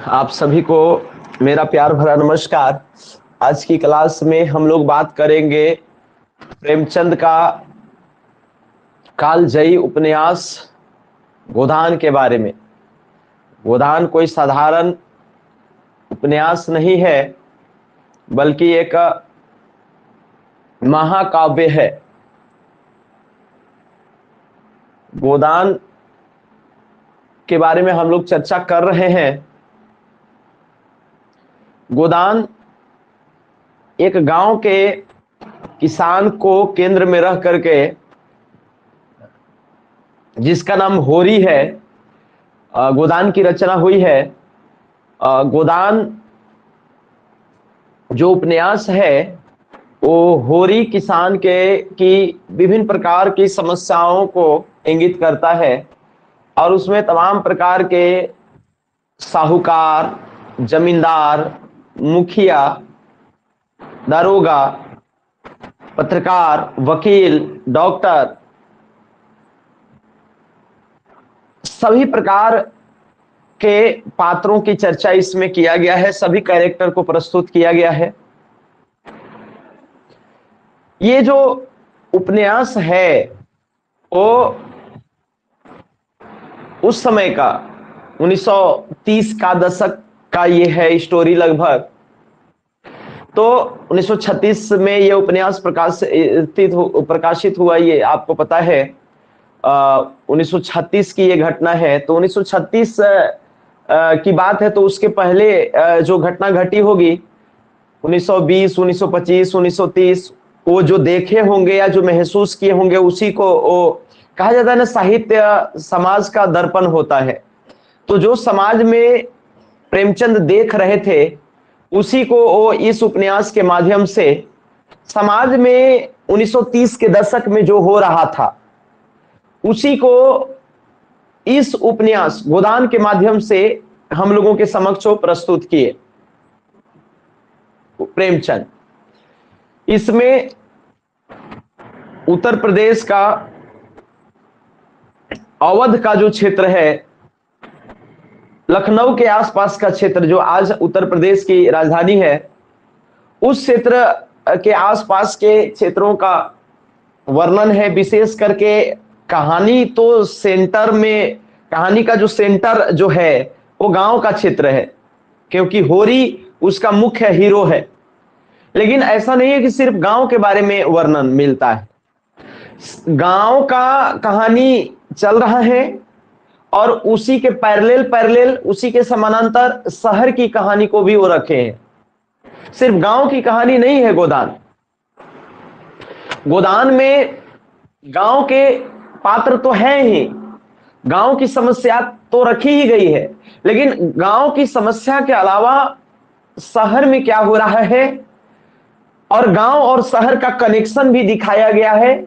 आप सभी को मेरा प्यार भरा नमस्कार। आज की क्लास में हम लोग बात करेंगे प्रेमचंद का कालजयी उपन्यास गोदान के बारे में। गोदान कोई साधारण उपन्यास नहीं है, बल्कि एक महाकाव्य है। गोदान के बारे में हम लोग चर्चा कर रहे हैं। गोदान एक गांव के किसान को केंद्र में रह करके, जिसका नाम होरी है, गोदान की रचना हुई है। गोदान जो उपन्यास है वो होरी किसान की विभिन्न प्रकार की समस्याओं को इंगित करता है, और उसमें तमाम प्रकार के साहूकार, जमींदार, मुखिया, दरोगा, पत्रकार, वकील, डॉक्टर, सभी प्रकार के पात्रों की चर्चा इसमें किया गया है। सभी कैरेक्टर को प्रस्तुत किया गया है। ये जो उपन्यास है वो उस समय का 1930 का दशक का ये है स्टोरी लगभग। तो 1936 में ये उपन्यास प्रकाशित हुआ, ये आपको पता है। 1936 की ये घटना है। तो 1936 की बात है, तो उसके पहले जो घटना घटी होगी 1920, 1925, 1930, वो जो देखे होंगे या जो महसूस किए होंगे, उसी को वो कहा जाता है ना, साहित्य समाज का दर्पण होता है। तो जो समाज में प्रेमचंद देख रहे थे, उसी को वो इस उपन्यास के माध्यम से समाज में 1930 के दशक में जो हो रहा था, उसी को इस उपन्यास गोदान के माध्यम से हम लोगों के समक्ष प्रस्तुत किए प्रेमचंद। इसमें उत्तर प्रदेश का अवध का जो क्षेत्र है, लखनऊ के आसपास का क्षेत्र, जो आज उत्तर प्रदेश की राजधानी है, उस क्षेत्र के आसपास के क्षेत्रों का वर्णन है। विशेष करके कहानी तो सेंटर में, कहानी का जो सेंटर जो है वो गांव का क्षेत्र है, क्योंकि होरी उसका मुख्य हीरो है। लेकिन ऐसा नहीं है कि सिर्फ गांव के बारे में वर्णन मिलता है। गांव का कहानी चल रहा है और उसी के पैरेलल उसी के समानांतर शहर की कहानी को भी वो रखे हैं। सिर्फ गांव की कहानी नहीं है गोदान। गोदान में गांव के पात्र तो हैं ही, गांव की समस्या तो रखी ही गई है, लेकिन गांव की समस्या के अलावा शहर में क्या हो रहा है, और गांव और शहर का कनेक्शन भी दिखाया गया है।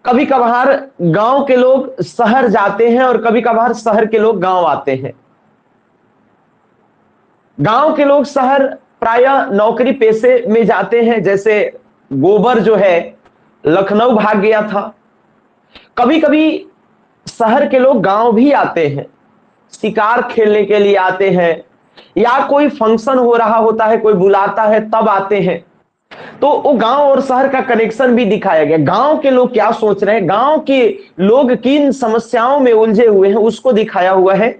कभी कभार गांव के लोग शहर जाते हैं और कभी कभार शहर के लोग गांव आते हैं। गांव के लोग शहर प्रायः नौकरी पेशे में जाते हैं, जैसे गोबर जो है लखनऊ भाग गया था। कभी कभी शहर के लोग गांव भी आते हैं, शिकार खेलने के लिए आते हैं, या कोई फंक्शन हो रहा होता है, कोई बुलाता है तब आते हैं। तो वो गांव और शहर का कनेक्शन भी दिखाया गया। गांव के लोग क्या सोच रहे हैं, गांव के लोग किन समस्याओं में उलझे हुए हैं, उसको दिखाया हुआ है।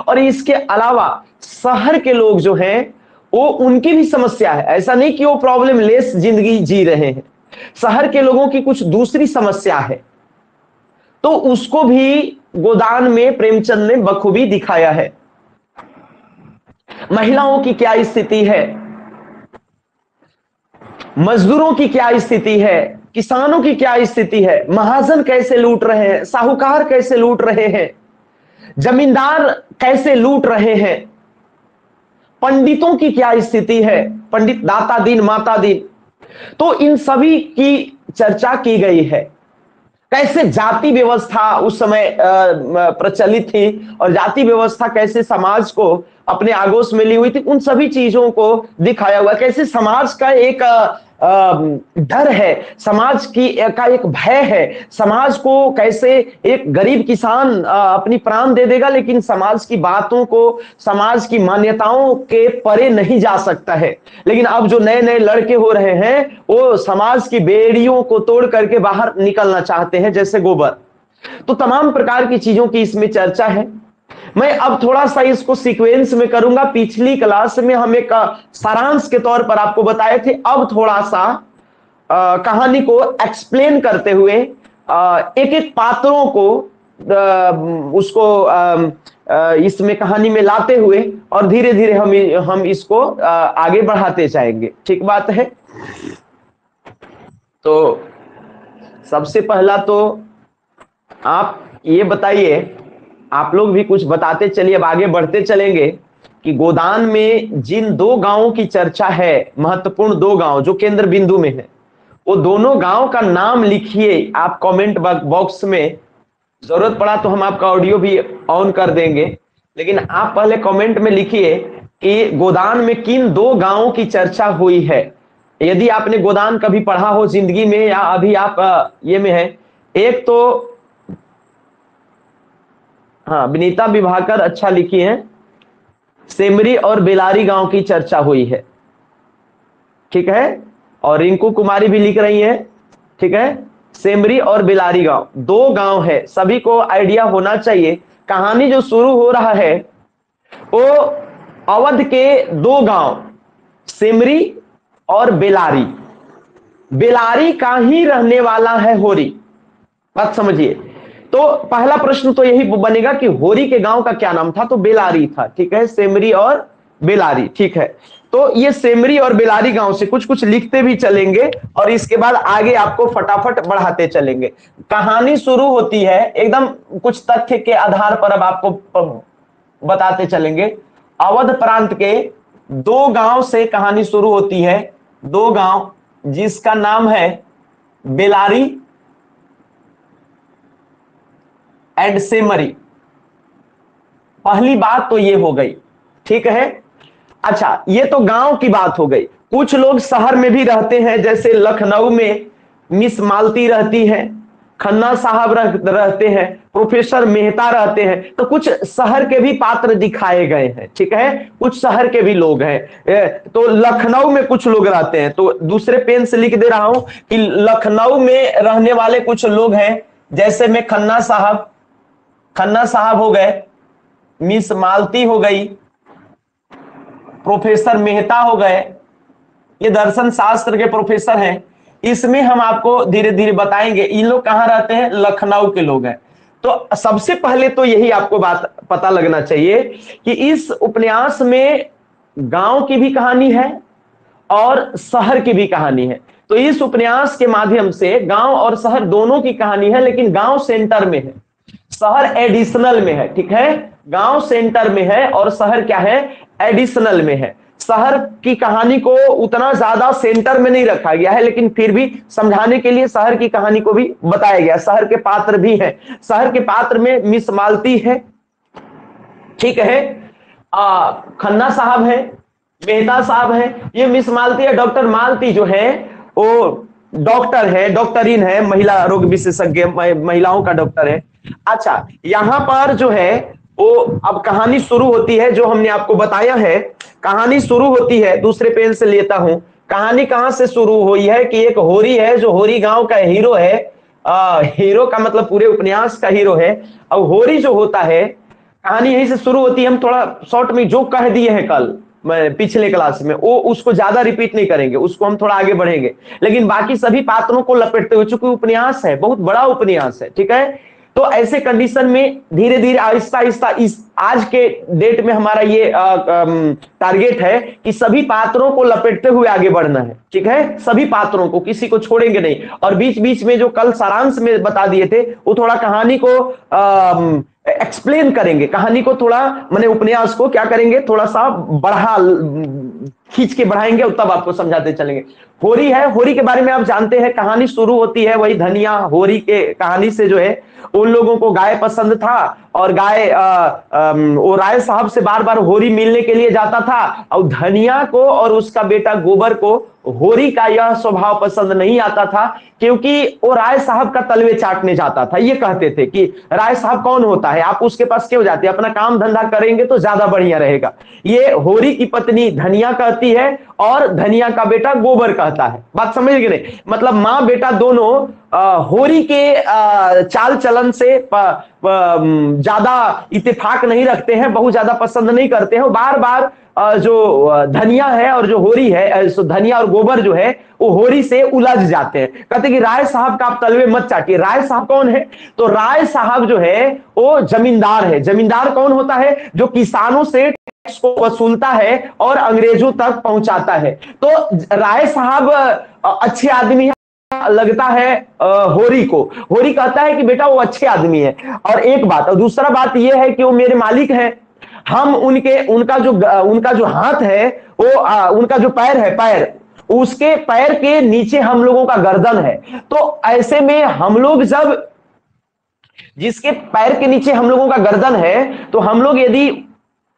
और इसके अलावा शहर के लोग जो हैं वो, उनकी भी समस्या है। ऐसा नहीं कि वो प्रॉब्लम लेस जिंदगी जी रहे हैं, शहर के लोगों की कुछ दूसरी समस्या है। तो उसको भी गोदान में प्रेमचंद ने बखूबी दिखाया है। महिलाओं की क्या स्थिति है, मजदूरों की क्या स्थिति है, किसानों की क्या स्थिति है, महाजन कैसे लूट रहे हैं, साहूकार कैसे लूट रहे हैं, जमींदार कैसे लूट रहे हैं, पंडितों की क्या स्थिति है, पंडित दाता दीन माता दीन। तो इन सभी की चर्चा की गई है। कैसे जाति व्यवस्था उस समय प्रचलित थी, और जाति व्यवस्था कैसे समाज को अपने आगोश में ली हुई थी, उन सभी चीजों को दिखाया हुआ। कैसे समाज का एक डर है, समाज की का एक भय है, समाज को कैसे एक गरीब किसान अपनी प्राण दे देगा लेकिन समाज की बातों को, समाज की मान्यताओं के परे नहीं जा सकता है। लेकिन अब जो नए नए लड़के हो रहे हैं वो समाज की बेड़ियों को तोड़ करके बाहर निकलना चाहते हैं, जैसे गोबर। तो तमाम प्रकार की चीजों की इसमें चर्चा है। मैं अब थोड़ा सा इसको सीक्वेंस में करूंगा। पिछली क्लास में हम एक सारांश के तौर पर आपको बताए थे, अब थोड़ा सा कहानी को एक्सप्लेन करते हुए एक एक पात्रों को उसको इसमें कहानी में लाते हुए और धीरे धीरे हम इसको आगे बढ़ाते जाएंगे। ठीक बात है। तो सबसे पहला तो आप ये बताइए, आप लोग भी कुछ बताते चलिए, अब आगे बढ़ते चलेंगे कि गोदान में जिन दो गांवों की चर्चा है, महत्वपूर्ण दो गांव जो केंद्र बिंदु में है, वो दोनों गांव का नाम लिखिए आप कमेंट बॉक्स में। जरूरत पड़ा तो हम आपका ऑडियो भी ऑन कर देंगे, लेकिन आप पहले कमेंट में लिखिए कि गोदान में किन दो गांवों की चर्चा हुई है। यदि आपने गोदान कभी पढ़ा हो जिंदगी में या अभी आप ये में है। एक तो हाँ, विनीता विभाकर अच्छा लिखी है, सेमरी और बेलारी गांव की चर्चा हुई है। ठीक है। और रिंकू कुमारी भी लिख रही है। ठीक है। सेमरी और बेलारी गांव दो गांव है, सभी को आइडिया होना चाहिए। कहानी जो शुरू हो रहा है वो अवध के दो गांव सेमरी और बेलारी, बेलारी का ही रहने वाला है होरी। बात समझिए। तो पहला प्रश्न तो यही बनेगा कि होरी के गांव का क्या नाम था, तो बेलारी था। ठीक है। सेमरी और बेलारी। ठीक है। तो ये सेमरी और बेलारी गांव से कुछ कुछ लिखते भी चलेंगे और इसके बाद आगे आपको फटाफट बढ़ाते चलेंगे। कहानी शुरू होती है एकदम कुछ तथ्य के आधार पर, अब आपको बताते चलेंगे। अवध प्रांत के दो गांव से कहानी शुरू होती है, दो गांव जिसका नाम है बेलारी एंड सेमरी। पहली बात तो ये हो गई। ठीक है। अच्छा, ये तो गांव की बात हो गई। कुछ लोग शहर में भी रहते हैं, जैसे लखनऊ में मिस मालती रहती है, खन्ना साहब रहते हैं, प्रोफेसर मेहता रहते हैं। तो कुछ शहर के भी पात्र दिखाए गए हैं। ठीक है। कुछ शहर के भी लोग हैं। तो लखनऊ में कुछ लोग रहते हैं, तो दूसरे पेन से लिख दे रहा हूं कि लखनऊ में रहने वाले कुछ लोग हैं, जैसे में खन्ना साहब हो गए, मिस मालती हो गई, प्रोफेसर मेहता हो गए, ये दर्शन शास्त्र के प्रोफेसर हैं। इसमें हम आपको धीरे धीरे बताएंगे इन लोग कहां रहते हैं, लखनऊ के लोग हैं। तो सबसे पहले तो यही आपको बात पता लगना चाहिए कि इस उपन्यास में गांव की भी कहानी है और शहर की भी कहानी है। तो इस उपन्यास के माध्यम से गांव और शहर दोनों की कहानी है, लेकिन गांव सेंटर में है, शहर एडिशनल में है। ठीक है। गांव सेंटर में है और शहर क्या है, एडिशनल में है। शहर की कहानी को उतना ज्यादा सेंटर में नहीं रखा गया है, लेकिन फिर भी समझाने के लिए शहर की कहानी को भी बताया गया। शहर के पात्र भी हैं। शहर के पात्र में मिस मालती है। ठीक है। खन्ना साहब है, मेहता साहब है। ये मिस मालती है, डॉक्टर मालती जो है वो डॉक्टर है, डॉक्टरीन है, महिला रोग विशेषज्ञ, महिलाओं का डॉक्टर है। अच्छा, यहां पर जो है वो अब कहानी शुरू होती है, जो हमने आपको बताया है। कहानी शुरू होती है, दूसरे पेन से लेता हूं। कहानी कहां से शुरू हुई है कि एक होरी है जो होरी गांव का हीरो है। हीरो का मतलब पूरे उपन्यास का हीरो है। अब होरी जो होता है, कहानी यहीं से शुरू होती है। हम थोड़ा शॉर्ट में जो कह दिए हैं कल मैं पिछले क्लास में, वो उसको ज्यादा रिपीट नहीं करेंगे, उसको हम थोड़ा आगे बढ़ेंगे, लेकिन बाकी सभी पात्रों को लपेटते हुए, चूंकि उपन्यास है, बहुत बड़ा उपन्यास है। ठीक है। तो ऐसे कंडीशन में धीरे धीरे आहिस्ता आहिस्ता इस आज के डेट में हमारा ये टारगेट है कि सभी पात्रों को लपेटते हुए आगे बढ़ना है। ठीक है। सभी पात्रों को, किसी को छोड़ेंगे नहीं। और बीच बीच में जो कल सारांश में बता दिए थे, वो थोड़ा कहानी को एक्सप्लेन करेंगे। कहानी को थोड़ा, माने उपन्यास को क्या करेंगे, थोड़ा सा खींच के बढ़ाएंगे और तब आपको समझाते चलेंगे। होरी है, होरी के बारे में आप जानते हैं, कहानी शुरू होती है वही धनिया होरी के कहानी से जो है। उन लोगों को गाय पसंद था और गाय वो राय साहब से बार बार होरी मिलने के लिए जाता था, और धनिया को और उसका बेटा गोबर को होरी का यह स्वभाव पसंद नहीं आता था, क्योंकि वो राय साहब का तलवे चाटने जाता था। ये कहते थे कि राय साहब कौन होता है, आप उसके पास क्यों जाते हैं, अपना काम धंधा करेंगे तो ज्यादा बढ़िया रहेगा। ये होरी की पत्नी धनिया कहती है और धनिया का बेटा गोबर कहता है। बात समझ गए नहीं, मतलब माँ बेटा दोनों होरी के चाल चलन से ज्यादा इत्तेफाक नहीं रखते हैं, बहुत ज्यादा पसंद नहीं करते हैं। बार बार जो धनिया है और जो होरी है, धनिया और गोबर जो है वो होरी से उलझ जाते हैं। कहते कि राय साहब का आप तलवे मत चाटिए। राय साहब कौन है, तो राय साहब जो है वो जमींदार है। जमींदार कौन होता है, जो किसानों से टैक्स को वसूलता है और अंग्रेजों तक पहुंचाता है। तो राय साहब अच्छे आदमी है लगता है होरी को। होरी कहता है कि बेटा वो अच्छे आदमी है, और एक बात, और दूसरा बात ये है कि वो मेरे मालिक हैं, हम उनका जो हाथ है वो उनका जो पैर है, पैर, उसके पैर के नीचे हम लोगों का गर्दन है। तो ऐसे में हम लोग जब, जिसके पैर के नीचे हम लोगों का गर्दन है, तो हम लोग यदि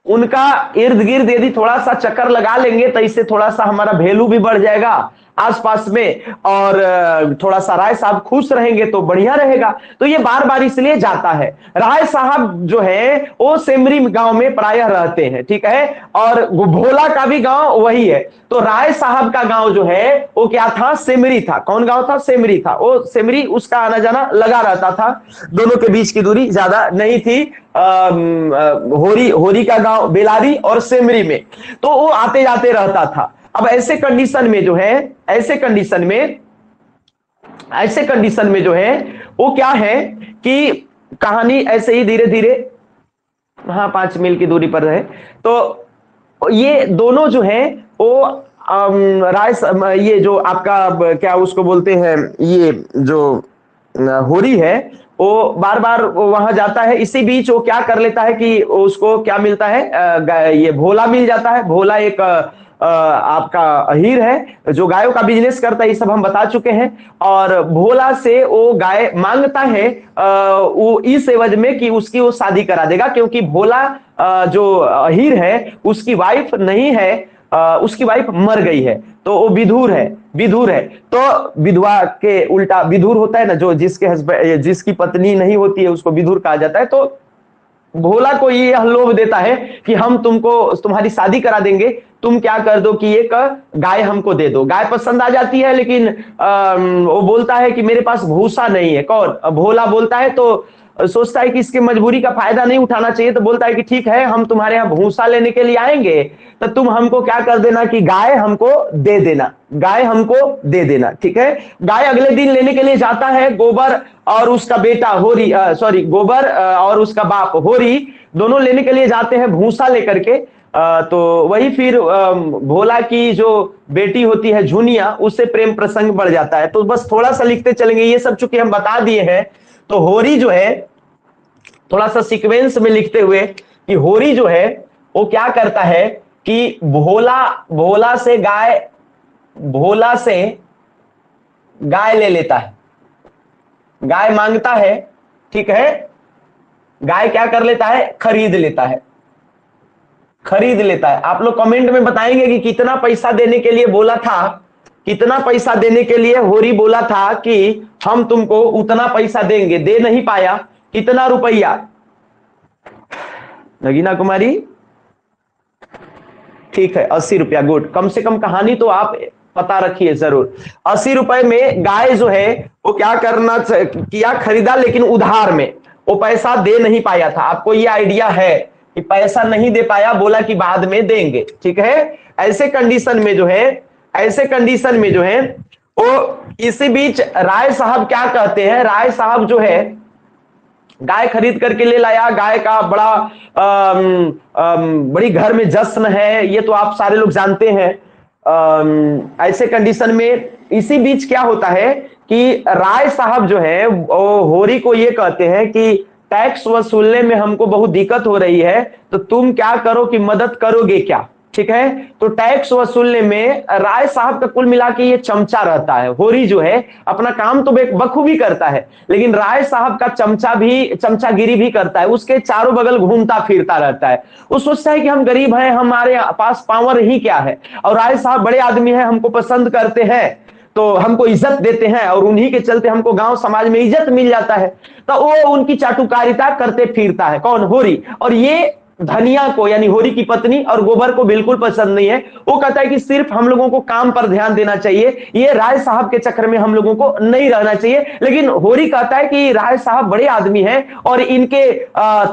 उनका इर्द गिर्द यदि थोड़ा सा चक्कर लगा लेंगे तो इससे थोड़ा सा हमारा वैल्यू भी बढ़ जाएगा आसपास में, और थोड़ा सा राय साहब खुश रहेंगे तो बढ़िया रहेगा। तो ये बार बार इसलिए जाता है। राय साहब जो है वो सेमरी गांव में प्रायः रहते हैं, ठीक है, और भोला का भी गांव वही है। तो राय साहब का गांव जो है वो क्या था, सेमरी था। कौन गांव था, सेमरी था। वो सेमरी, उसका आना जाना लगा रहता था, दोनों के बीच की दूरी ज्यादा नहीं थी। होरी का गांव बेलारी और सेमरी में, तो वो आते जाते रहता था। अब ऐसे कंडीशन में जो है, ऐसे कंडीशन में जो है वो क्या है कि कहानी ऐसे ही धीरे धीरे, हाँ 5 मील की दूरी पर है। तो ये दोनों जो है वो ये जो आपका क्या उसको बोलते हैं, ये जो होरी है वो बार बार वहां जाता है। इसी बीच वो क्या कर लेता है कि उसको क्या मिलता है, ये भोला मिल जाता है। भोला एक आपका अहीर है जो गायों का बिजनेस करता है, ये सब हम बता चुके हैं। और भोला से वो गाय मांगता है वो इस एवज में कि उसकी वो शादी करा देगा, क्योंकि भोला जो अहीर है उसकी वाइफ नहीं है, उसकी वाइफ मर गई है, तो वो विधुर है। तो विधवा के उल्टा विधुर होता है ना, जो जिसकी पत्नी नहीं होती है उसको विधुर कहा जाता है। तो भोला को ये लोभ देता है कि हम तुम्हारी शादी करा देंगे, तुम क्या कर दो कि एक गाय हमको दे दो। गाय पसंद आ जाती है, लेकिन वो बोलता है कि मेरे पास भूसा नहीं है। कौन, भोला बोलता है। तो सोचता है कि इसके मजबूरी का फायदा नहीं उठाना चाहिए, तो बोलता है कि ठीक है, हम तुम्हारे यहाँ भूसा लेने के लिए आएंगे, तो तुम हमको क्या कर देना कि गाय हमको दे देना, ठीक है। गाय अगले दिन लेने के लिए जाता है। गोबर और उसका बेटा होरी, गोबर और उसका बाप होरी दोनों लेने के लिए जाते हैं भूसा लेकर के। तो वही फिर भोला की जो बेटी होती है झुनिया, उससे प्रेम प्रसंग बढ़ जाता है। तो बस थोड़ा सा लिखते चलेंगे, ये सब चूंकि हम बता दिए हैं। तो होरी जो है, थोड़ा सा सीक्वेंस में लिखते हुए, कि होरी जो है वो क्या करता है कि भोला से गाय ले लेता है। गाय मांगता है, ठीक है, गाय क्या कर लेता है, खरीद लेता है। आप लोग कमेंट में बताएंगे कि कितना पैसा देने के लिए बोला था, कितना पैसा देने के लिए होरी बोला था कि हम तुमको उतना पैसा देंगे, दे नहीं पाया। कितना रुपया, नगीना कुमारी, ठीक है 80 रुपया। गुड, कम से कम कहानी तो आप पता रखिए जरूर। 80 रुपए में गाय जो है वो क्या किया, खरीदा, लेकिन उधार में। वो पैसा दे नहीं पाया था। आपको ये आइडिया है कि पैसा नहीं दे पाया, बोला कि बाद में देंगे, ठीक है। ऐसे कंडीशन में जो है वो, इसी बीच राय साहब क्या कहते हैं, राय साहब जो है गाय खरीद करके ले लाया। गाय का बड़ी घर में जश्न है, ये तो आप सारे लोग जानते हैं। ऐसे कंडीशन में इसी बीच क्या होता है कि राय साहब जो है वो होरी को ये कहते हैं कि टैक्स वसूलने में हमको बहुत दिक्कत हो रही है, तो तुम क्या करो कि मदद करोगे क्या, ठीक है। तो टैक्स वसूलने में राय साहब का कुल मिला के ये चमचा रहता है। होरी जो है अपना काम तो बखूबी करता है, लेकिन राय साहब का चमचागिरी भी करता है, उसके चारों बगल घूमता फिरता रहता है। वो सोचता है कि हम गरीब हैं, हमारे पास पावर ही क्या है, और राय साहब बड़े आदमी हैं, हमको पसंद करते हैं, तो हमको इज्जत देते हैं, और उन्हीं के चलते हमको गांव समाज में इज्जत मिल जाता है। तो वो उनकी चाटुकारिता करते फिरता है, कौन? होरी। और ये धनिया को, यानी होरी की पत्नी और गोबर को बिल्कुल पसंद नहीं है। वो कहता है कि सिर्फ हम लोगों को काम पर ध्यान देना चाहिए, ये राय साहब के चक्कर में हम लोगों को नहीं रहना चाहिए। लेकिन होरी कहता है कि राय साहब बड़े आदमी हैं और इनके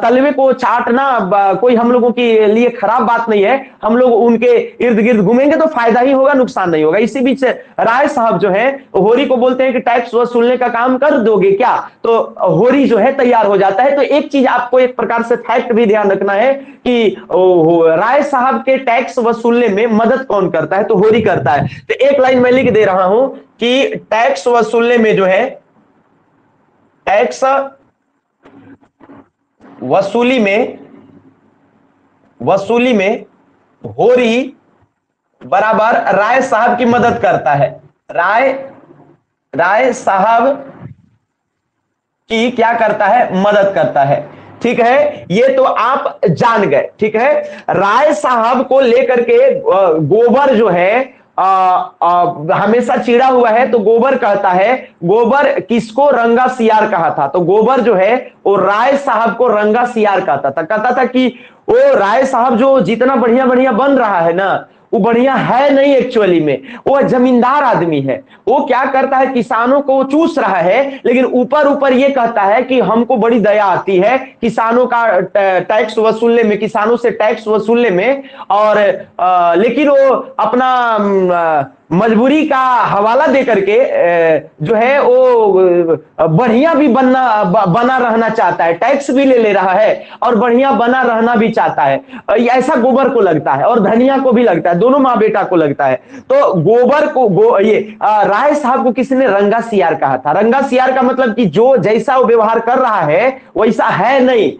तलवे को चाटना कोई हम लोगों के लिए खराब बात नहीं है, हम लोग उनके इर्द गिर्द घूमेंगे तो फायदा ही होगा, नुकसान नहीं होगा। इसी बीच राय साहब जो है होरी को बोलते हैं कि टैक्स वसूलने का काम कर दोगे क्या? तो होरी जो है तैयार हो जाता है। तो एक चीज आपको एक प्रकार से फैक्ट भी ध्यान रखना है कि राय साहब के टैक्स वसूलने में मदद कौन करता है? तो होरी करता है। तो एक लाइन मैं लिख दे रहा हूं कि टैक्स वसूलने में जो है, टैक्स वसूली में होरी बराबर राय साहब की मदद करता है। राय साहब की क्या करता है? मदद करता है। ठीक है, ये तो आप जान गए। ठीक है, राय साहब को लेकर के गोबर जो है हमेशा चिड़ा हुआ है। तो गोबर कहता है, गोबर किसको रंगा सियार कहा था? तो गोबर जो है वो राय साहब को रंगा सियार कहता था कि वो राय साहब जो जितना बढ़िया बढ़िया बन रहा है ना, वो बढ़िया है नहीं, एक्चुअली में वो जमींदार आदमी है। वो क्या करता है, किसानों को चूस रहा है, लेकिन ऊपर ऊपर ये कहता है कि हमको बड़ी दया आती है किसानों का टैक्स वसूलने में, किसानों से टैक्स वसूलने में। और लेकिन वो अपना मजबूरी का हवाला दे करके जो है वो बढ़िया भी बना रहना चाहता है, टैक्स भी ले रहा है और बढ़िया बना रहना भी चाहता है। ऐसा गोबर को लगता है और धनिया को भी लगता है, दोनों माँ बेटा को लगता है। तो गोबर को ये राय साहब को किसी ने रंगा सियार कहा था। रंगा सियार का मतलब कि जो जैसा वो व्यवहार कर रहा है वैसा है नहीं,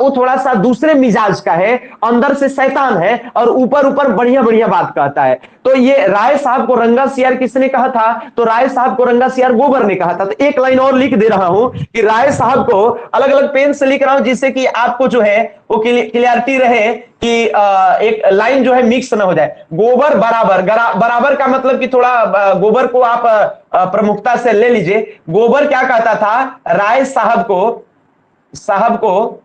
वो थोड़ा सा दूसरे मिजाज का है, अंदर से शैतान है और ऊपर ऊपर बढ़िया बढ़िया बात कहता है। तो ये राय साहब को रंगा सियार किसने कहा था? तो राय साहब को रंगा सियार गोबर ने कहा था। तो एक लाइन और लिख दे रहा हूं कि राय साहब को अलग अलग पेन से लिख रहा हूं, जिससे कि आपको जो है वो क्लियरिटी रहे कि एक लाइन जो है मिक्स ना हो जाए। गोबर बराबर का मतलब कि थोड़ा गोबर को आप प्रमुखता से ले लीजिए। गोबर क्या कहता था? राय साहब को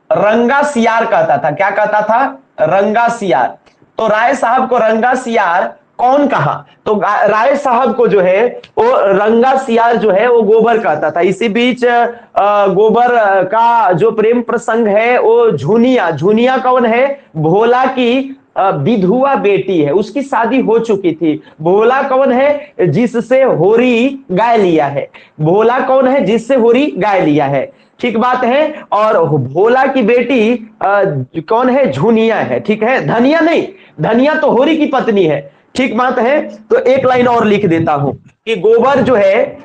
रंगा सियार कहता था। क्या कहता था? रंगा सियार। तो राय साहब को रंगा सियार कौन कहा? तो राय साहब को जो है वो रंगा सियार जो है वो गोबर कहता था। इसी बीच गोबर का जो प्रेम प्रसंग है वो झुनिया कौन है? भोला की विधुआ बेटी है, उसकी शादी हो चुकी थी। भोला कौन है? जिससे होरी गाय लिया है। भोला कौन है? जिससे होरी गाय लिया है। ठीक बात है। और भोला की बेटी कौन है? झुनिया है। ठीक है, धनिया नहीं, धनिया तो होरी की पत्नी है। ठीक बात है। तो एक लाइन और लिख देता हूं कि गोबर जो है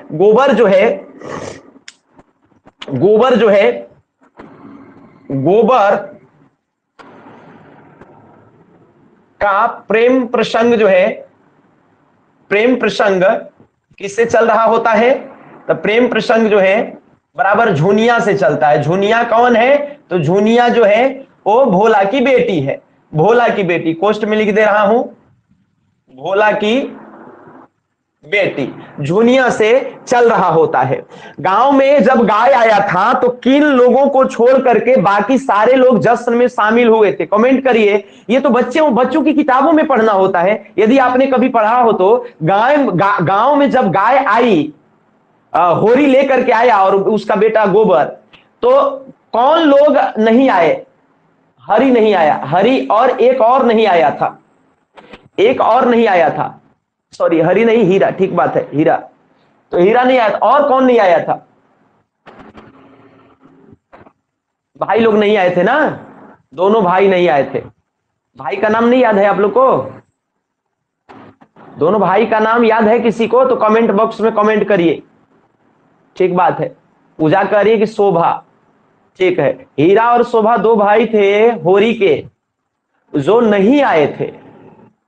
गोबर का प्रेम प्रसंग किससे चल रहा होता है? तो प्रेम प्रसंग जो है बराबर झुनिया से चलता है। झुनिया कौन है? तो झुनिया जो है वो भोला की बेटी है। भोला की बेटी, कोष्ट में लिख दे रहा हूं, भोला की बेटी झुनिया से चल रहा होता है। गांव में जब गाय आया था तो किन लोगों को छोड़ करके बाकी सारे लोग जश्न में शामिल हुए थे? कमेंट करिए। ये तो बच्चों की किताबों में पढ़ना होता है। यदि आपने कभी पढ़ा हो तो गांव में जब गाय आई, होरी लेकर के आया और उसका बेटा गोबर, तो कौन लोग नहीं आए? हरि नहीं आया, हरि और एक और नहीं आया था, सॉरी हरि नहीं, हीरा। ठीक बात है, हीरा। तो हीरा नहीं आया था, और कौन नहीं आया था? भाई लोग नहीं आए थे ना, दोनों भाई नहीं आए थे। भाई का नाम नहीं याद है आप लोग को? दोनों भाई का नाम याद है किसी को? तो कमेंट बॉक्स में कमेंट करिए। ठीक बात है। पूजा करिए कि शोभा। ठीक है, हीरा और शोभा दो भाई थे होरी के। जो नहीं आए थे,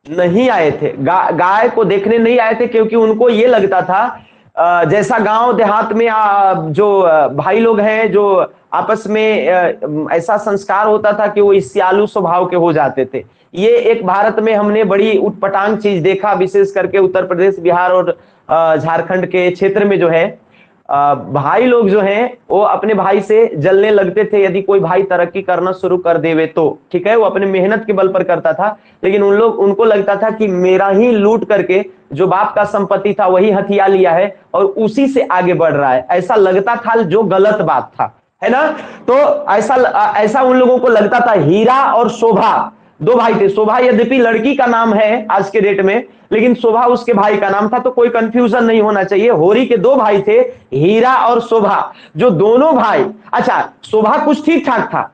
नहीं आए थे, गाय को देखने नहीं आए थे, क्योंकि उनको ये लगता था जैसा गांव देहात में जो भाई लोग हैं, जो आपस में ऐसा संस्कार होता था कि वो ईर्ष्यालु स्वभाव के हो जाते थे। ये एक भारत में हमने बड़ी उटपटांग चीज देखा, विशेष करके उत्तर प्रदेश, बिहार और झारखंड के क्षेत्र में जो है भाई लोग जो हैं वो अपने भाई से जलने लगते थे यदि कोई भाई तरक्की करना शुरू कर देवे तो। ठीक है, वो अपने मेहनत के बल पर करता था, लेकिन उनको लगता था कि मेरा ही लूट करके जो बाप का संपत्ति था वही हथिया लिया है और उसी से आगे बढ़ रहा है, ऐसा लगता था, जो गलत बात था, है ना। तो ऐसा उन लोगों को लगता था। हीरा और शोभा दो भाई थे। शोभा यद्यपि लड़की का नाम है आज के डेट में, लेकिन शोभा उसके भाई का नाम था, तो कोई कंफ्यूजन नहीं होना चाहिए। होरी के दो भाई थे, हीरा और शोभा, जो दोनों भाई, अच्छा शोभा कुछ ठीक ठाक था,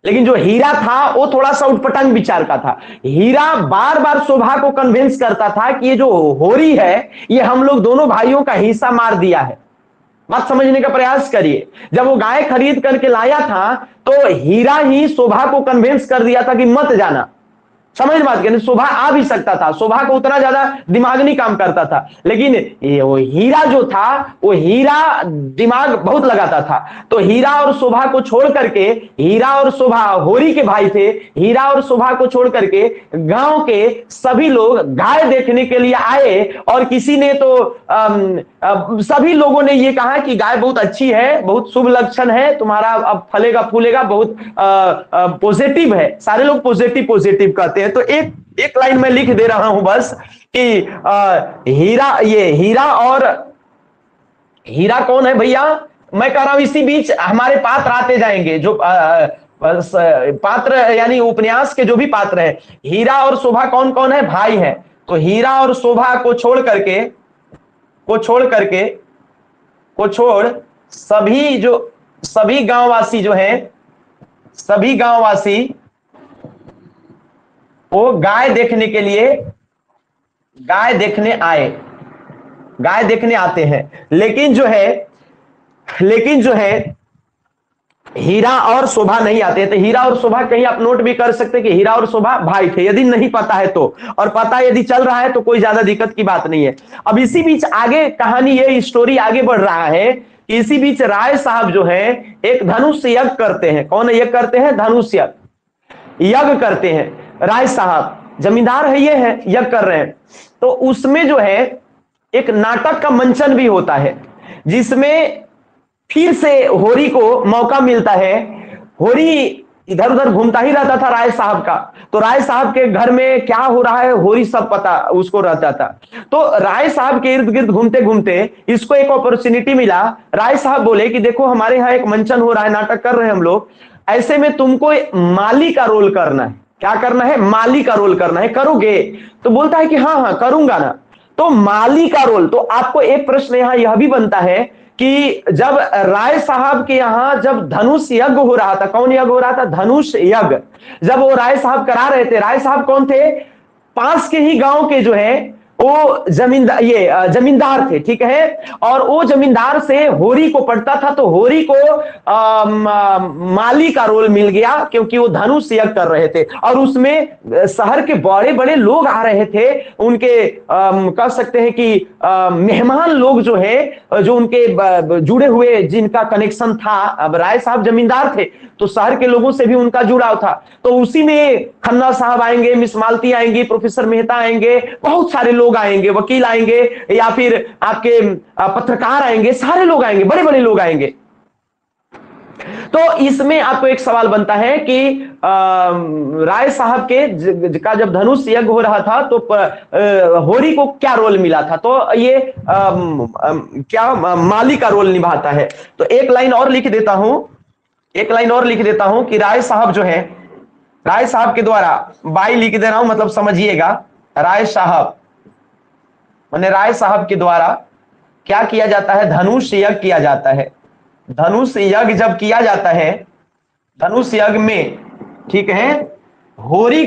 लेकिन जो हीरा था वो थोड़ा सा उटपटांग विचार का था। हीरा बार बार शोभा को कन्विंस करता था कि ये जो होरी है ये हम लोग दोनों भाइयों का हिस्सा मार दिया है। बात समझने का प्रयास करिए। जब वो गाय खरीद करके लाया था तो हीरा ही शोभा को कन्विंस कर दिया था कि मत जाना। समझ बात कहने, शोभा आ भी सकता था, शोभा को उतना ज्यादा दिमाग नहीं काम करता था, लेकिन ये वो हीरा जो था वो हीरा दिमाग बहुत लगाता था। तो हीरा और शोभा को छोड़ करके, हीरा और शोभा होरी के भाई थे, हीरा और शोभा को छोड़ करके गांव के सभी लोग गाय देखने के लिए आए। और किसी ने तो सभी लोगों ने ये कहा कि गाय बहुत अच्छी है, बहुत शुभ लक्षण है, तुम्हारा अब फलेगा फूलेगा, बहुत पॉजिटिव है। सारे लोग पॉजिटिव पॉजिटिव कहते हैं। तो एक लाइन में लिख दे रहा हूं बस कि हीरा कौन है भैया। मैं कह रहा हूं इसी बीच हमारे पात्र आते जाएंगे, जो पात्र यानी उपन्यास के जो भी पात्र है, हीरा और शोभा कौन कौन है, भाई है। तो हीरा और शोभा को छोड़ सभी गांववासी जो हैं, सभी गांववासी वो गाय देखने के लिए गाय देखने आते हैं। लेकिन जो है हीरा और शोभा नहीं आते हैं। तो हीरा और शोभा कहीं आप नोट भी कर सकते हैं कि हीरा और शोभा भाई थे, यदि नहीं पता है तो, और पता यदि चल रहा है तो कोई ज्यादा दिक्कत की बात नहीं है। अब इसी बीच आगे कहानी, ये स्टोरी आगे बढ़ रहा है कि इसी बीच राय साहब जो है एक धनुष यज्ञ करते हैं। कौन यज्ञ करते हैं? धनुष यज्ञ करते हैं। राय साहब जमींदार है, ये है, यज्ञ कर रहे हैं। तो उसमें जो है एक नाटक का मंचन भी होता है, जिसमें फिर से होरी को मौका मिलता है। होरी इधर उधर घूमता ही रहता था राय साहब का, तो राय साहब के घर में क्या हो रहा है होरी सब पता उसको रहता था। तो राय साहब के इर्द गिर्द घूमते घूमते इसको एक अपॉर्चुनिटी मिला। राय साहब बोले कि देखो हमारे यहाँ एक मंचन हो रहा है, नाटक कर रहे हैं हम लोग, ऐसे में तुमको माली का रोल करना है। क्या करना है? माली का रोल करना है, करोगे? तो बोलता है कि हाँ हाँ करूंगा ना। तो माली का रोल, तो आपको एक प्रश्न यहां यह भी बनता है कि जब राय साहब के यहां जब धनुष यज्ञ हो रहा था, कौन यज्ञ हो रहा था? धनुष यज्ञ। जब वो राय साहब करा रहे थे, राय साहब कौन थे? पास के ही गांव के जो है वो जमींदार थे, ठीक है। और वो जमींदार से होरी को पड़ता था, तो होरी को माली का रोल मिल गया, क्योंकि वो धनुष यज्ञ कर रहे थे। और उसमें शहर के बड़े बड़े लोग आ रहे थे, उनके कह सकते हैं कि मेहमान लोग जो है, जो उनके जुड़े हुए जिनका कनेक्शन था। अब राय साहब जमींदार थे तो शहर के लोगों से भी उनका जुड़ाव था। तो उसी में खन्ना साहब आएंगे, मिस मालती आएंगी, प्रोफेसर मेहता आएंगे, बहुत सारे लोग आएंगे, वकील आएंगे, या फिर आपके पत्रकार आएंगे, सारे लोग आएंगे, बड़े बड़े लोग आएंगे। तो इसमें आपको एक सवाल बनता है कि राय साहब के का जब धनुष यज्ञ हो रहा था तो होरी को क्या रोल मिला था? तो ये क्या माली का रोल निभाता है। तो एक लाइन और लिख देता हूं कि राय साहब जो है, राय साहब के द्वारा, बाई लिख दे रहा हूं, मतलब समझिएगा, राय साहब माने राय साहब के द्वारा क्या किया जाता है? धनुष यज्ञ किया जाता है। धनुष यज्ञ जब किया जाता है, धनुष यज्ञ में, ठीक है, होरी